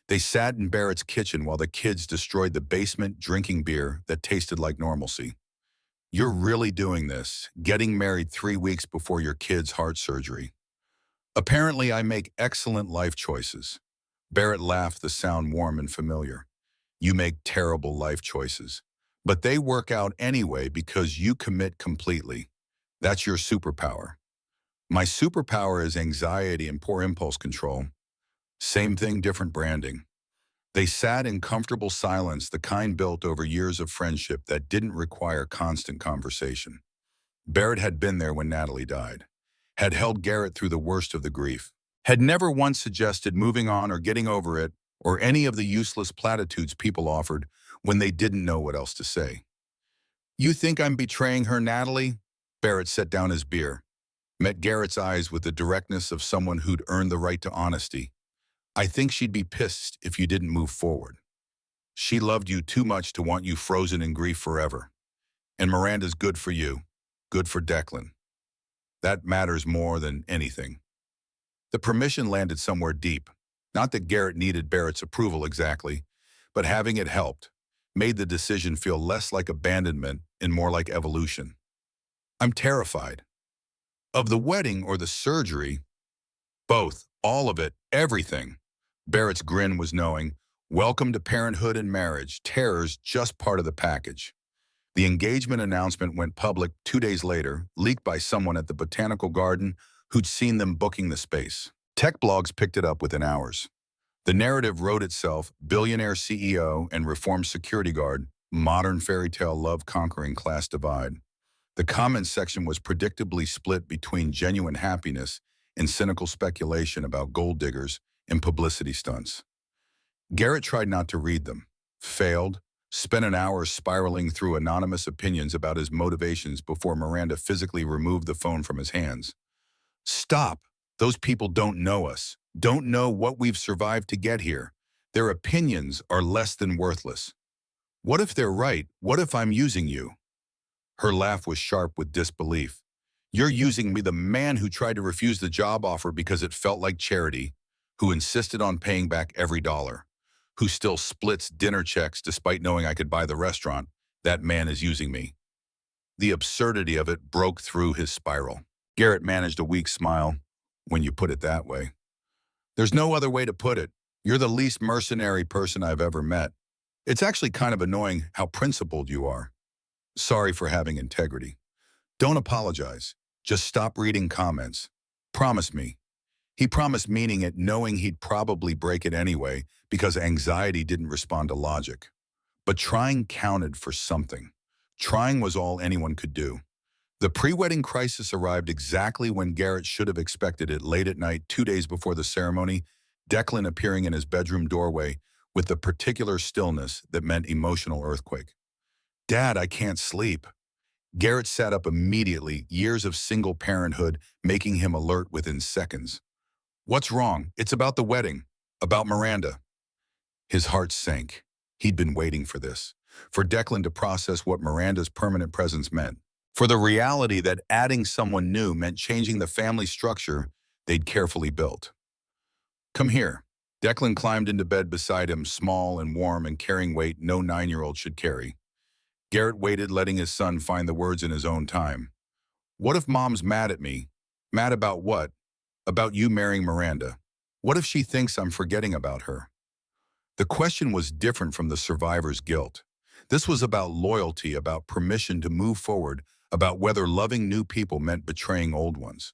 They sat in Barrett's kitchen while the kids destroyed the basement drinking beer that tasted like normalcy. You're really doing this, getting married 3 weeks before your kid's heart surgery. Apparently, I make excellent life choices. Barrett laughed, the sound warm and familiar. You make terrible life choices. But they work out anyway because you commit completely. That's your superpower. My superpower is anxiety and poor impulse control. Same thing, different branding. They sat in comfortable silence, the kind built over years of friendship that didn't require constant conversation. Barrett had been there when Natalie died, had held Garrett through the worst of the grief, had never once suggested moving on or getting over it, or any of the useless platitudes people offered when they didn't know what else to say. You think I'm betraying her, Natalie? Barrett set down his beer, met Garrett's eyes with the directness of someone who'd earned the right to honesty. I think she'd be pissed if you didn't move forward. She loved you too much to want you frozen in grief forever. And Miranda's good for you, good for Declan. That matters more than anything. The permission landed somewhere deep. Not that Garrett needed Barrett's approval exactly, but having it helped, made the decision feel less like abandonment and more like evolution. I'm terrified. Of the wedding or the surgery? Both, all of it, everything. Barrett's grin was knowing. Welcome to parenthood and marriage. Terror's just part of the package. The engagement announcement went public 2 days later, leaked by someone at the botanical garden who'd seen them booking the space. Tech blogs picked it up within hours. The narrative wrote itself: billionaire CEO and reformed security guard, modern fairy tale love conquering class divide. The comments section was predictably split between genuine happiness and cynical speculation about gold diggers and publicity stunts. Garrett tried not to read them, failed, spent an hour spiraling through anonymous opinions about his motivations before Miranda physically removed the phone from his hands. Stop. Those people don't know us, don't know what we've survived to get here. Their opinions are less than worthless. What if they're right? What if I'm using you? Her laugh was sharp with disbelief. You're using me, the man who tried to refuse the job offer because it felt like charity, who insisted on paying back every dollar, who still splits dinner checks despite knowing I could buy the restaurant. That man is using me. The absurdity of it broke through his spiral. Garrett managed a weak smile. When you put it that way. There's no other way to put it. You're the least mercenary person I've ever met. It's actually kind of annoying how principled you are. Sorry for having integrity. Don't apologize. Just stop reading comments. Promise me. He promised, meaning it, knowing he'd probably break it anyway because anxiety didn't respond to logic. But trying counted for something. Trying was all anyone could do. The pre-wedding crisis arrived exactly when Garrett should have expected it, late at night, 2 days before the ceremony, Declan appearing in his bedroom doorway with the particular stillness that meant emotional earthquake. Dad, I can't sleep. Garrett sat up immediately, years of single parenthood making him alert within seconds. What's wrong? It's about the wedding, about Miranda. His heart sank. He'd been waiting for this, for Declan to process what Miranda's permanent presence meant. For the reality that adding someone new meant changing the family structure they'd carefully built. Come here. Declan climbed into bed beside him, small and warm and carrying weight no 9-year-old should carry. Garrett waited, letting his son find the words in his own time. What if Mom's mad at me? Mad about what? About you marrying Miranda. What if she thinks I'm forgetting about her? The question was different from the survivor's guilt. This was about loyalty, about permission to move forward, about whether loving new people meant betraying old ones.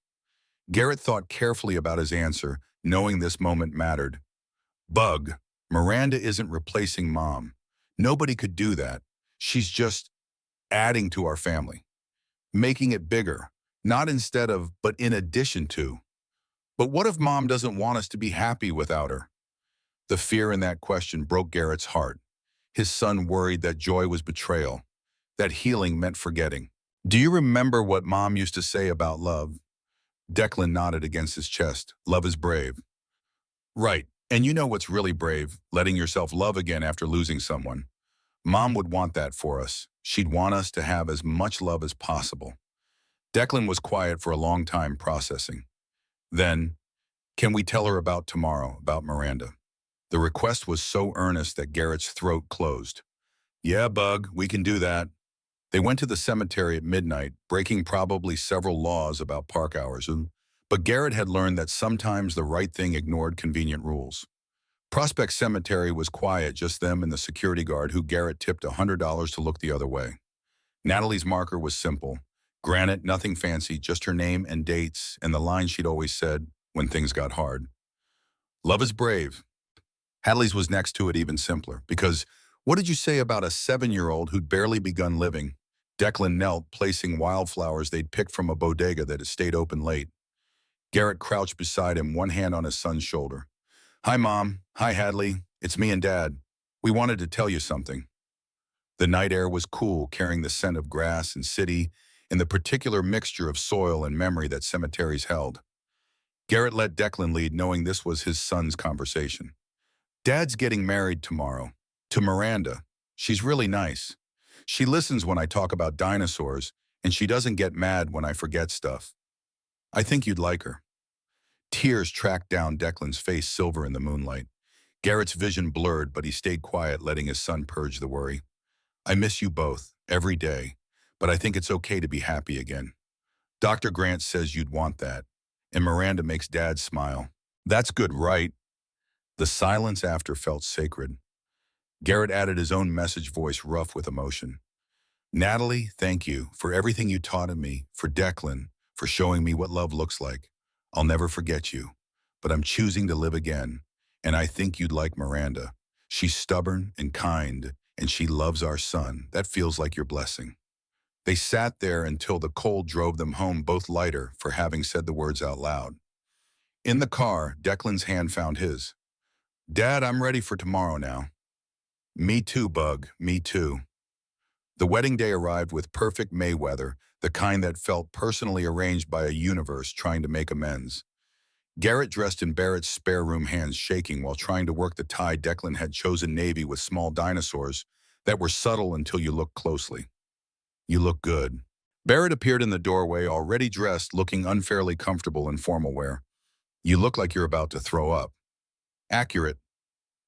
Garrett thought carefully about his answer, knowing this moment mattered. Bug, Miranda isn't replacing Mom. Nobody could do that. She's just adding to our family, making it bigger, not instead of, but in addition to. But what if Mom doesn't want us to be happy without her? The fear in that question broke Garrett's heart. His son worried that joy was betrayal, that healing meant forgetting. Do you remember what Mom used to say about love? Declan nodded against his chest. Love is brave. Right. And you know what's really brave? Letting yourself love again after losing someone. Mom would want that for us. She'd want us to have as much love as possible. Declan was quiet for a long time, processing. Then, can we tell her about tomorrow, about Miranda? The request was so earnest that Garrett's throat closed. Yeah, Bug, we can do that. They went to the cemetery at midnight, breaking probably several laws about park hours. But Garrett had learned that sometimes the right thing ignored convenient rules. Prospect Cemetery was quiet, just them and the security guard who Garrett tipped $100 to look the other way. Natalie's marker was simple. Granite, nothing fancy, just her name and dates and the line she'd always said when things got hard. Love is brave. Hadley's was next to it, even simpler, because what did you say about a 7-year-old who'd barely begun living? Declan knelt, placing wildflowers they'd picked from a bodega that had stayed open late. Garrett crouched beside him, one hand on his son's shoulder. Hi, Mom. Hi, Hadley. It's me and Dad. We wanted to tell you something. The night air was cool, carrying the scent of grass and city and the particular mixture of soil and memory that cemeteries held. Garrett let Declan lead, knowing this was his son's conversation. Dad's getting married tomorrow. To Miranda. She's really nice. She listens when I talk about dinosaurs, and she doesn't get mad when I forget stuff. I think you'd like her. Tears tracked down Declan's face, silver in the moonlight. Garrett's vision blurred, but he stayed quiet, letting his son purge the worry. I miss you both, every day, but I think it's okay to be happy again. Dr. Grant says you'd want that, and Miranda makes Dad smile. That's good, right? The silence after felt sacred. Garrett added his own message, voice rough with emotion. Natalie, thank you for everything you taught me, for Declan, for showing me what love looks like. I'll never forget you, but I'm choosing to live again, and I think you'd like Miranda. She's stubborn and kind, and she loves our son. That feels like your blessing. They sat there until the cold drove them home, both lighter for having said the words out loud. In the car, Declan's hand found his. Dad, I'm ready for tomorrow now. Me too, Bug, me too. The wedding day arrived with perfect May weather, the kind that felt personally arranged by a universe trying to make amends. Garrett dressed in Barrett's spare room, hands shaking while trying to work the tie. Declan had chosen navy with small dinosaurs that were subtle until you looked closely. You look good. Barrett appeared in the doorway, already dressed, looking unfairly comfortable in formal wear. You look like you're about to throw up. Accurate.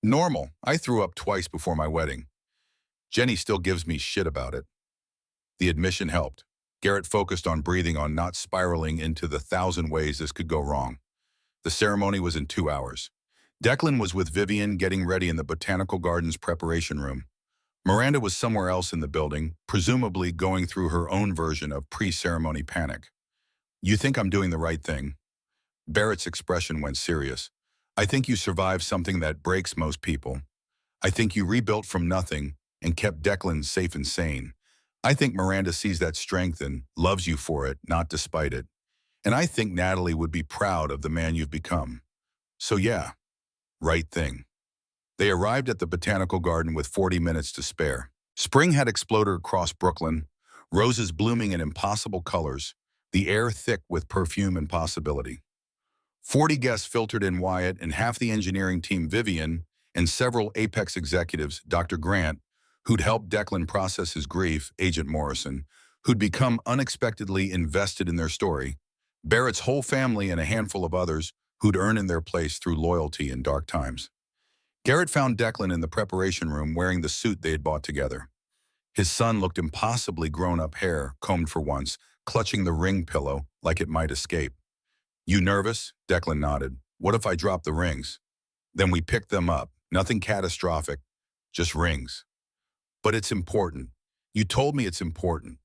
Normal. I threw up twice before my wedding. Jenny still gives me shit about it. The admission helped. Garrett focused on breathing, on not spiraling into the 1,000 ways this could go wrong. The ceremony was in 2 hours. Declan was with Vivian getting ready in the Botanical Gardens preparation room. Miranda was somewhere else in the building, presumably going through her own version of pre-ceremony panic. You think I'm doing the right thing? Barrett's expression went serious. I think you survived something that breaks most people. I think you rebuilt from nothing and kept Declan safe and sane. I think Miranda sees that strength and loves you for it, not despite it. And I think Natalie would be proud of the man you've become. So yeah, right thing. They arrived at the Botanical Garden with 40 minutes to spare. Spring had exploded across Brooklyn, roses blooming in impossible colors, the air thick with perfume and possibility. 40 guests filtered in: Wyatt and half the engineering team, Vivian, and several Apex executives, Dr. Grant, who'd helped Declan process his grief, Agent Morrison, who'd become unexpectedly invested in their story, Barrett's whole family, and a handful of others who'd earned in their place through loyalty in dark times. Garrett found Declan in the preparation room wearing the suit they had bought together. His son looked impossibly grown-up, hair combed for once, clutching the ring pillow like it might escape. You nervous? Declan nodded. What if I drop the rings? Then we picked them up. Nothing catastrophic, just rings. But it's important. You told me it's important.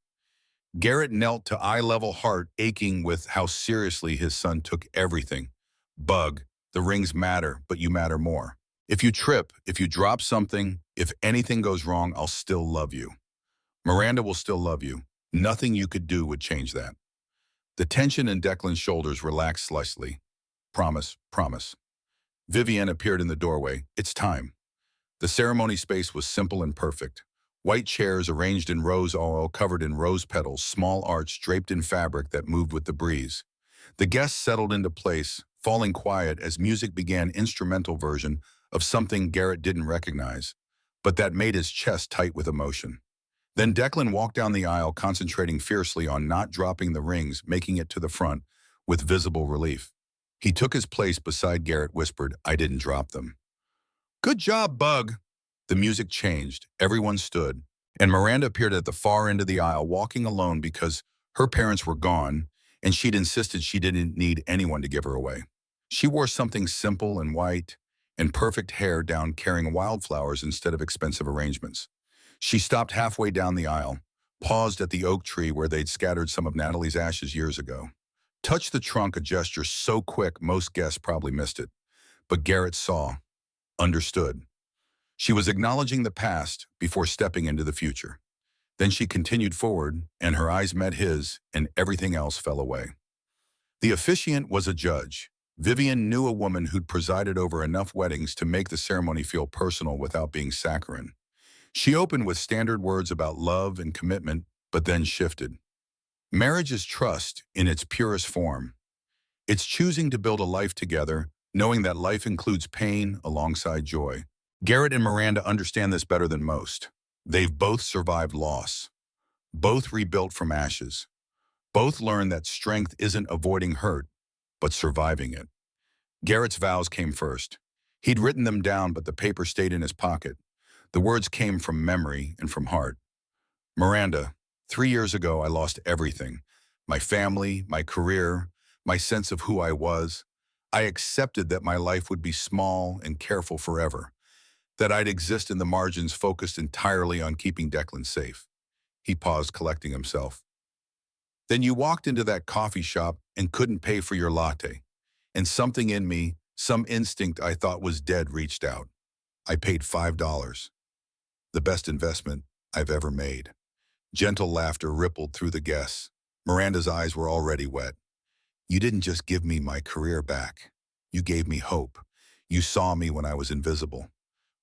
Garrett knelt to eye-level, heart aching with how seriously his son took everything. Bug, the rings matter, but you matter more. If you trip, if you drop something, if anything goes wrong, I'll still love you. Miranda will still love you. Nothing you could do would change that. The tension in Declan's shoulders relaxed slightly. Promise, promise. Vivienne appeared in the doorway. It's time. The ceremony space was simple and perfect. White chairs arranged in rose oil covered in rose petals, small arch draped in fabric that moved with the breeze. The guests settled into place, falling quiet as music began instrumental version of something Garrett didn't recognize, but that made his chest tight with emotion. Then Declan walked down the aisle, concentrating fiercely on not dropping the rings, making it to the front with visible relief. He took his place beside Garrett, whispered, "I didn't drop them." "Good job, Bug." The music changed. Everyone stood. And Miranda appeared at the far end of the aisle, walking alone because her parents were gone, and she'd insisted she didn't need anyone to give her away. She wore something simple and white, and perfect hair down, carrying wildflowers instead of expensive arrangements. She stopped halfway down the aisle, paused at the oak tree where they'd scattered some of Natalie's ashes years ago. Touched the trunk, a gesture so quick most guests probably missed it. But Garrett saw, understood. She was acknowledging the past before stepping into the future. Then she continued forward, and her eyes met his, and everything else fell away. The officiant was a judge. Vivienne knew a woman who'd presided over enough weddings to make the ceremony feel personal without being saccharine. She opened with standard words about love and commitment, but then shifted. Marriage is trust in its purest form. It's choosing to build a life together, knowing that life includes pain alongside joy. Garrett and Miranda understand this better than most. They've both survived loss, both rebuilt from ashes, both learned that strength isn't avoiding hurt, but surviving it. Garrett's vows came first. He'd written them down, but the paper stayed in his pocket. The words came from memory and from heart. Miranda, 3 years ago I lost everything. My family, my career, my sense of who I was. I accepted that my life would be small and careful forever, that I'd exist in the margins focused entirely on keeping Declan safe. He paused, collecting himself. Then you walked into that coffee shop and couldn't pay for your latte. And something in me, some instinct I thought was dead, reached out. I paid $5. The best investment I've ever made. Gentle laughter rippled through the guests. Miranda's eyes were already wet. You didn't just give me my career back. You gave me hope. You saw me when I was invisible.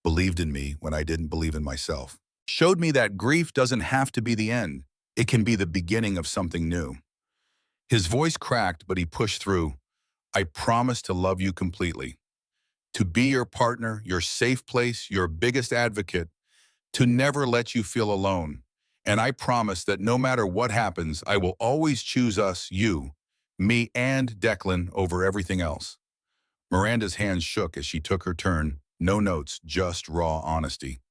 Believed in me when I didn't believe in myself. Showed me that grief doesn't have to be the end. It can be the beginning of something new. His voice cracked, but he pushed through. I promise to love you completely. To be your partner, your safe place, your biggest advocate. To never let you feel alone. And I promise that no matter what happens, I will always choose us, you, me and Declan over everything else. Miranda's hands shook as she took her turn. No notes, just raw honesty.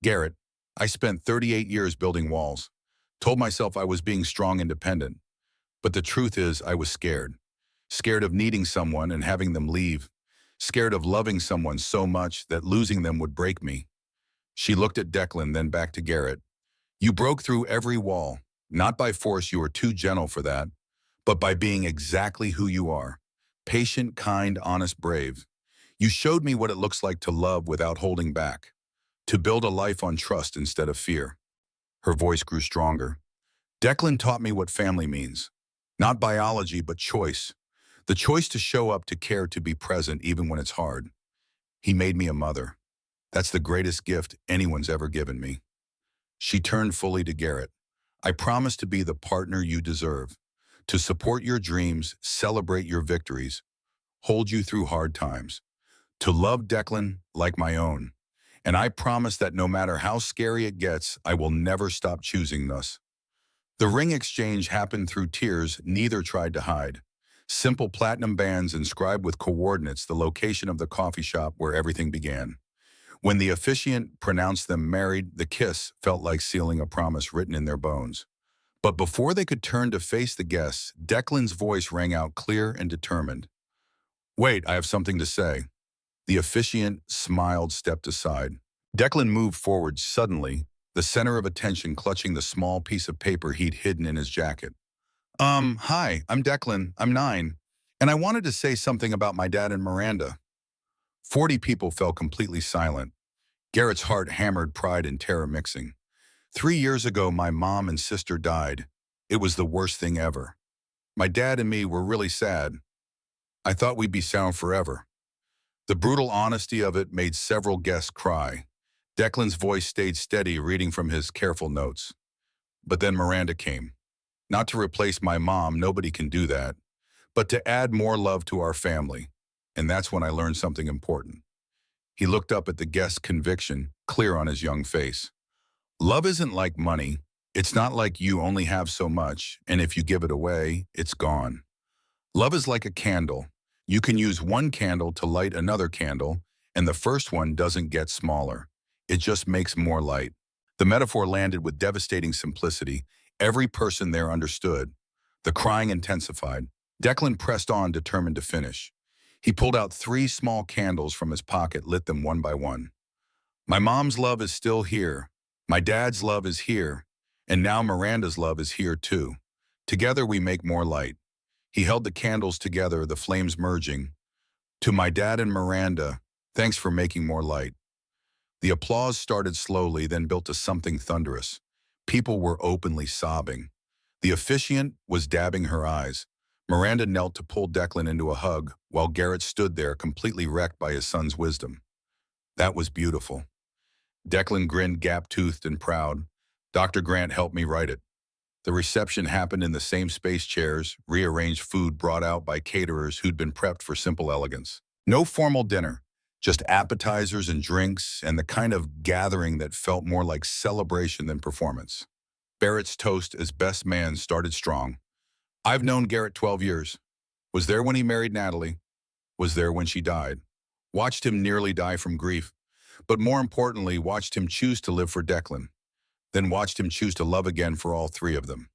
Garrett, I spent 38 years building walls. Told myself I was being strong, independent. But the truth is I was scared. Scared of needing someone and having them leave. Scared of loving someone so much that losing them would break me. She looked at Declan, then back to Garrett. You broke through every wall, not by force, you were too gentle for that, but by being exactly who you are. Patient, kind, honest, brave. You showed me what it looks like to love without holding back, to build a life on trust instead of fear. Her voice grew stronger. Declan taught me what family means. Not biology, but choice. The choice to show up, to care, to be present even when it's hard. He made me a mother. That's the greatest gift anyone's ever given me. She turned fully to Garrett. I promise to be the partner you deserve, to support your dreams, celebrate your victories, hold you through hard times, to love Declan like my own. And I promise that no matter how scary it gets, I will never stop choosing us. The ring exchange happened through tears neither tried to hide. Simple platinum bands inscribed with coordinates, the location of the coffee shop where everything began. When the officiant pronounced them married, the kiss felt like sealing a promise written in their bones. But before they could turn to face the guests, Declan's voice rang out clear and determined. Wait, I have something to say. The officiant smiled, stepped aside. Declan moved forward suddenly, the center of attention clutching the small piece of paper he'd hidden in his jacket. Hi, I'm Declan, I'm 9, and I wanted to say something about my dad and Miranda. 40 people fell completely silent. Garrett's heart hammered, pride and terror mixing. 3 years ago, my mom and sister died. It was the worst thing ever. My dad and me were really sad. I thought we'd be sound forever. The brutal honesty of it made several guests cry. Declan's voice stayed steady, reading from his careful notes. But then Miranda came. Not to replace my mom, nobody can do that, but to add more love to our family. And that's when I learned something important. He looked up at the guest's conviction, clear on his young face. Love isn't like money. It's not like you only have so much, and if you give it away, it's gone. Love is like a candle. You can use one candle to light another candle, and the first one doesn't get smaller. It just makes more light. The metaphor landed with devastating simplicity. Every person there understood. The crying intensified. Declan pressed on, determined to finish. He pulled out 3 small candles from his pocket, lit them one by one. My mom's love is still here. My dad's love is here. And now Miranda's love is here too. Together we make more light. He held the candles together, the flames merging. To my dad and Miranda, thanks for making more light. The applause started slowly, then built to something thunderous. People were openly sobbing. The officiant was dabbing her eyes. Miranda knelt to pull Declan into a hug, while Garrett stood there, completely wrecked by his son's wisdom. That was beautiful. Declan grinned, gap-toothed and proud. Dr. Grant helped me write it. The reception happened in the same space chairs, rearranged food brought out by caterers who'd been prepped for simple elegance. No formal dinner, just appetizers and drinks, and the kind of gathering that felt more like celebration than performance. Barrett's toast as best man started strong. I've known Garrett 12 years. Was there when he married Natalie. Was there when she died. Watched him nearly die from grief. But more importantly, watched him choose to live for Declan. Then watched him choose to love again for all 3 of them.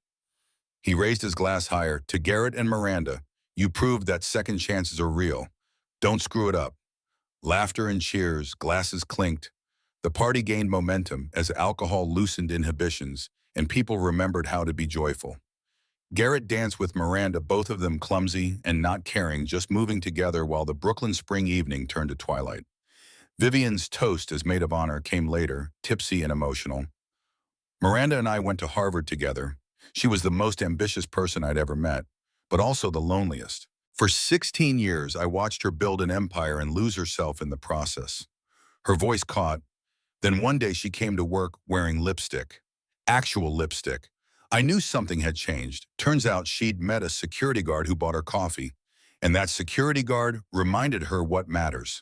He raised his glass higher. To Garrett and Miranda, you proved that second chances are real. Don't screw it up. Laughter and cheers, glasses clinked. The party gained momentum as alcohol loosened inhibitions, and people remembered how to be joyful. Garrett danced with Miranda, both of them clumsy and not caring, just moving together while the Brooklyn spring evening turned to twilight. Vivian's toast as maid of honor came later, tipsy and emotional. Miranda and I went to Harvard together. She was the most ambitious person I'd ever met, but also the loneliest. For 16 years, I watched her build an empire and lose herself in the process. Her voice caught. Then one day she came to work wearing lipstick. Actual lipstick. I knew something had changed. Turns out she'd met a security guard who bought her coffee, and that security guard reminded her what matters.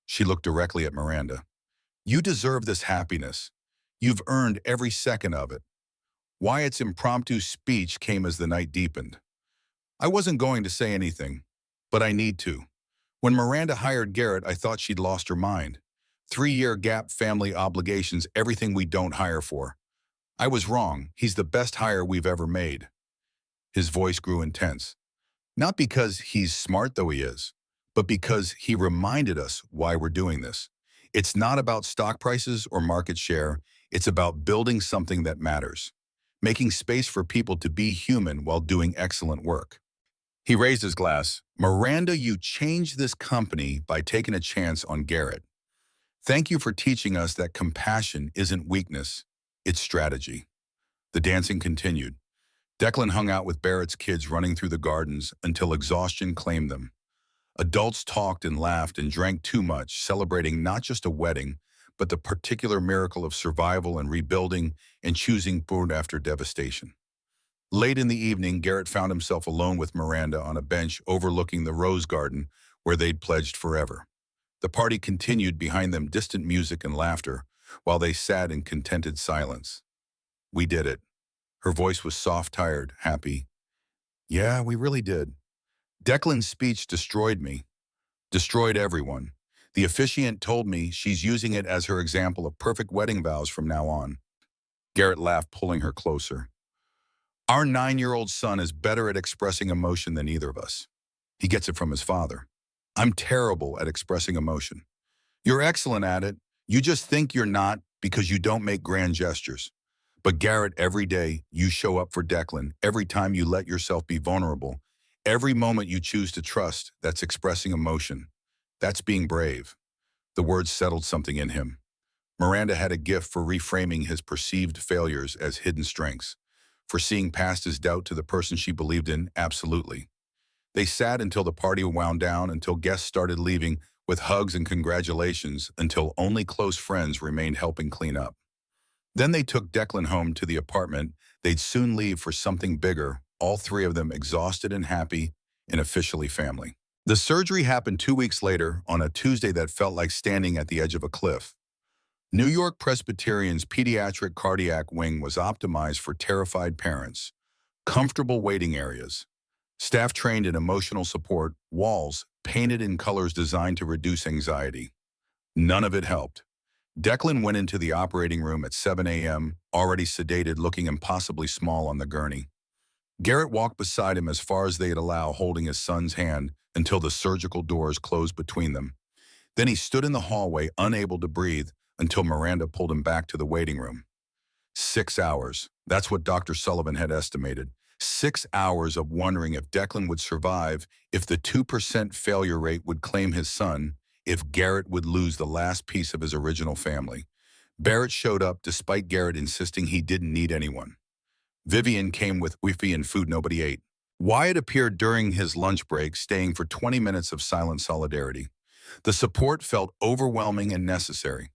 She looked directly at Miranda. You deserve this happiness. You've earned every second of it. Wyatt's impromptu speech came as the night deepened. I wasn't going to say anything, but I need to. When Miranda hired Garrett, I thought she'd lost her mind. 3-year gap, family obligations, everything we don't hire for. I was wrong. He's the best hire we've ever made. His voice grew intense. Not because he's smart, though he is, but because he reminded us why we're doing this. It's not about stock prices or market share. It's about building something that matters, making space for people to be human while doing excellent work. He raised his glass. Miranda, you changed this company by taking a chance on Garrett. Thank you for teaching us that compassion isn't weakness, it's strategy. The dancing continued. Declan hung out with Barrett's kids, running through the gardens until exhaustion claimed them. Adults talked and laughed and drank too much, celebrating not just a wedding, but the particular miracle of survival and rebuilding and choosing food after devastation. Late in the evening, Garrett found himself alone with Miranda on a bench overlooking the rose garden where they'd pledged forever. The party continued, behind them distant music and laughter, while they sat in contented silence. We did it. Her voice was soft, tired, happy. Yeah, we really did. Declan's speech destroyed me. Destroyed everyone. The officiant told me she's using it as her example of perfect wedding vows from now on. Garrett laughed, pulling her closer. Our 9-year-old son is better at expressing emotion than either of us. He gets it from his father. I'm terrible at expressing emotion. You're excellent at it. You just think you're not because you don't make grand gestures. But Garrett, every day you show up for Declan, every time you let yourself be vulnerable, every moment you choose to trust, that's expressing emotion. That's being brave. The words settled something in him. Miranda had a gift for reframing his perceived failures as hidden strengths, for seeing past his doubt to the person she believed in, absolutely. They sat until the party wound down, until guests started leaving, with hugs and congratulations until only close friends remained helping clean up. Then they took Declan home to the apartment. They'd soon leave for something bigger, all three of them exhausted and happy and officially family. The surgery happened 2 weeks later on a Tuesday that felt like standing at the edge of a cliff. New York Presbyterian's pediatric cardiac wing was optimized for terrified parents, comfortable waiting areas, staff trained in emotional support, walls painted in colors designed to reduce anxiety. None of it helped. Declan went into the operating room at 7 a.m., already sedated, looking impossibly small on the gurney. Garrett walked beside him as far as they'd allow, holding his son's hand until the surgical doors closed between them. Then he stood in the hallway, unable to breathe, until Miranda pulled him back to the waiting room. 6 hours. That's what Dr. Sullivan had estimated. 6 hours of wondering if Declan would survive, if the 2% failure rate would claim his son, if Garrett would lose the last piece of his original family. Barrett showed up despite Garrett insisting he didn't need anyone. Vivian came with Wi-Fi and food nobody ate. Wyatt appeared during his lunch break, staying for 20 minutes of silent solidarity. The support felt overwhelming and necessary.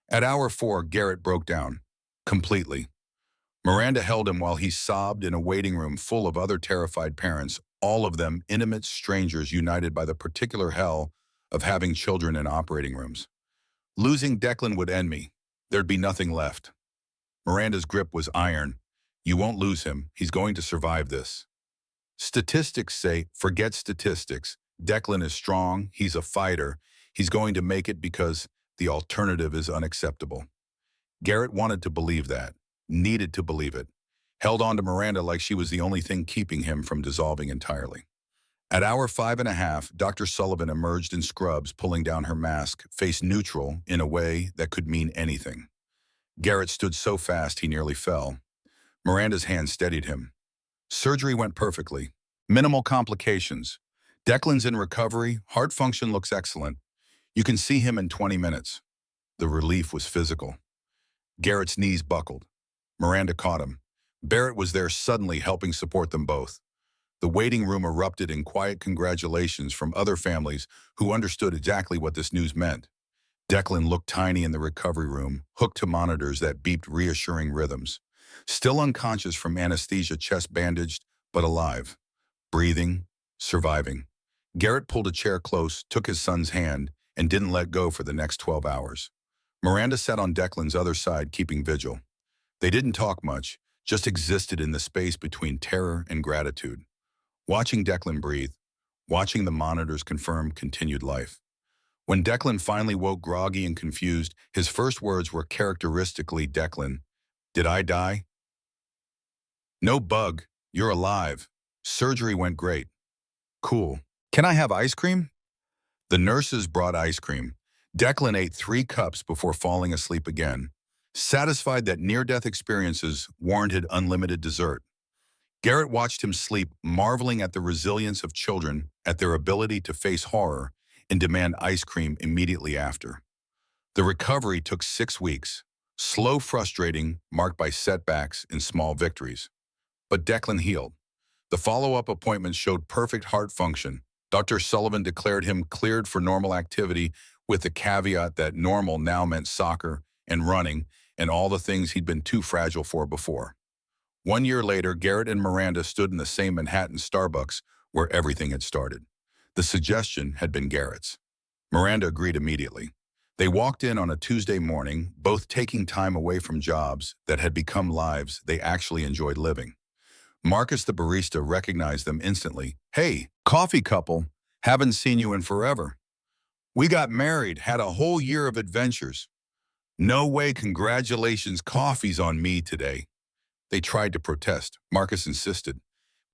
At hour 4, Garrett broke down. Completely. Miranda held him while he sobbed in a waiting room full of other terrified parents, all of them intimate strangers united by the particular hell of having children in operating rooms. Losing Declan would end me. There'd be nothing left. Miranda's grip was iron. You won't lose him. He's going to survive this. Statistics say, forget statistics. Declan is strong. He's a fighter. He's going to make it because the alternative is unacceptable. Garrett wanted to believe that, needed to believe it, held on to Miranda like she was the only thing keeping him from dissolving entirely. At hour 5.5, Dr. Sullivan emerged in scrubs, pulling down her mask, face neutral in a way that could mean anything. Garrett stood so fast he nearly fell. Miranda's hand steadied him. Surgery went perfectly. Minimal complications. Declan's in recovery. Heart function looks excellent. You can see him in 20 minutes. The relief was physical. Garrett's knees buckled. Miranda caught him. Barrett was there suddenly, helping support them both. The waiting room erupted in quiet congratulations from other families who understood exactly what this news meant. Declan looked tiny in the recovery room, hooked to monitors that beeped reassuring rhythms. Still unconscious from anesthesia, chest bandaged, but alive. Breathing, surviving. Garrett pulled a chair close, took his son's hand, and didn't let go for the next 12 hours. Miranda sat on Declan's other side, keeping vigil. They didn't talk much, just existed in the space between terror and gratitude. Watching Declan breathe, watching the monitors confirm continued life. When Declan finally woke groggy and confused, his first words were characteristically Declan. Did I die? No bug. You're alive. Surgery went great. Cool. Can I have ice cream? The nurses brought ice cream. Declan ate 3 cups before falling asleep again, satisfied that near-death experiences warranted unlimited dessert. Garrett watched him sleep, marveling at the resilience of children, at their ability to face horror and demand ice cream immediately after. The recovery took 6 weeks, slow, frustrating, marked by setbacks and small victories. But Declan healed. The follow-up appointments showed perfect heart function. Dr. Sullivan declared him cleared for normal activity, with the caveat that normal now meant soccer and running and all the things he'd been too fragile for before. 1 year later, Garrett and Miranda stood in the same Manhattan Starbucks where everything had started. The suggestion had been Garrett's. Miranda agreed immediately. They walked in on a Tuesday morning, both taking time away from jobs that had become lives they actually enjoyed living. Marcus, the barista, recognized them instantly. Hey, coffee couple, haven't seen you in forever. We got married, had a whole year of adventures. No way, congratulations, coffee's on me today. They tried to protest. Marcus insisted.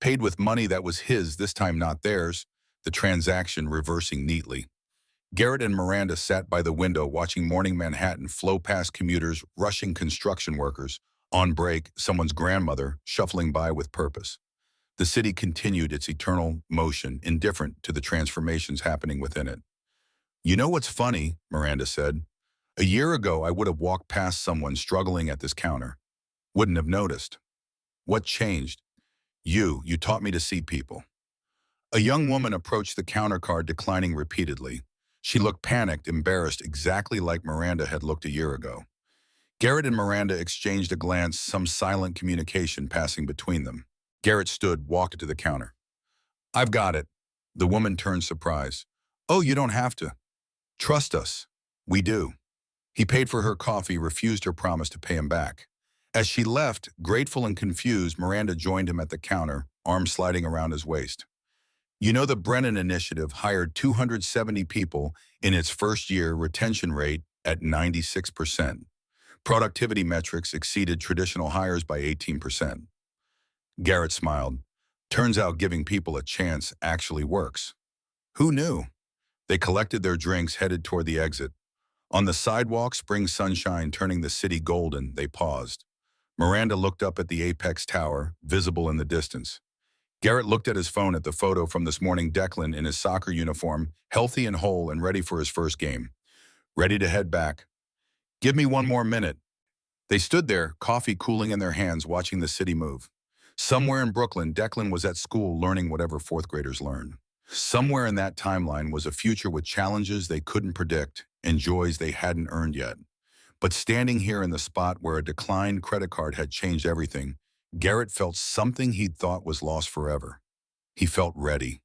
Paid with money that was his, this time not theirs, the transaction reversing neatly. Garrett and Miranda sat by the window watching morning Manhattan flow past commuters, rushing construction workers. On break, someone's grandmother shuffling by with purpose. The city continued its eternal motion, indifferent to the transformations happening within it. You know what's funny, Miranda said. A year ago, I would have walked past someone struggling at this counter. Wouldn't have noticed. What changed? You taught me to see people. A young woman approached the counter card, declining repeatedly. She looked panicked, embarrassed, exactly like Miranda had looked a year ago. Garrett and Miranda exchanged a glance, some silent communication passing between them. Garrett stood, walked to the counter. "I've got it." The woman turned surprised. "Oh, you don't have to. Trust us." "We do." He paid for her coffee, refused her promise to pay him back. As she left, grateful and confused, Miranda joined him at the counter, arm sliding around his waist. "You know, the Brennan Initiative hired 270 people in its first year, retention rate at 96%. Productivity metrics exceeded traditional hires by 18%. Garrett smiled. "Turns out giving people a chance actually works." "Who knew?" They collected their drinks, headed toward the exit. On the sidewalk, spring sunshine turning the city golden, they paused. Miranda looked up at the apex tower, visible in the distance. Garrett looked at his phone at the photo from this morning. Declan in his soccer uniform, healthy and whole and ready for his first game. Ready to head back. "Give me one more minute." They stood there, coffee cooling in their hands, watching the city move. Somewhere in Brooklyn, Declan was at school learning whatever fourth graders learn. Somewhere in that timeline was a future with challenges they couldn't predict and joys they hadn't earned yet. But standing here in the spot where a declined credit card had changed everything, Garrett felt something he'd thought was lost forever. He felt ready.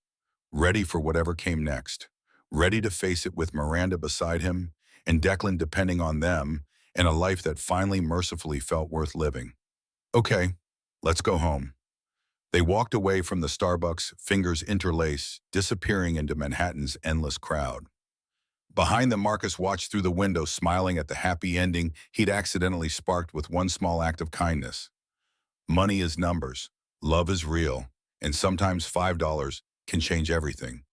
Ready for whatever came next. Ready to face it with Miranda beside him and Declan depending on them, and a life that finally mercifully felt worth living. "Okay, let's go home." They walked away from the Starbucks, fingers interlaced, disappearing into Manhattan's endless crowd. Behind them, Marcus watched through the window, smiling at the happy ending he'd accidentally sparked with one small act of kindness. Money is numbers, love is real, and sometimes $5 can change everything.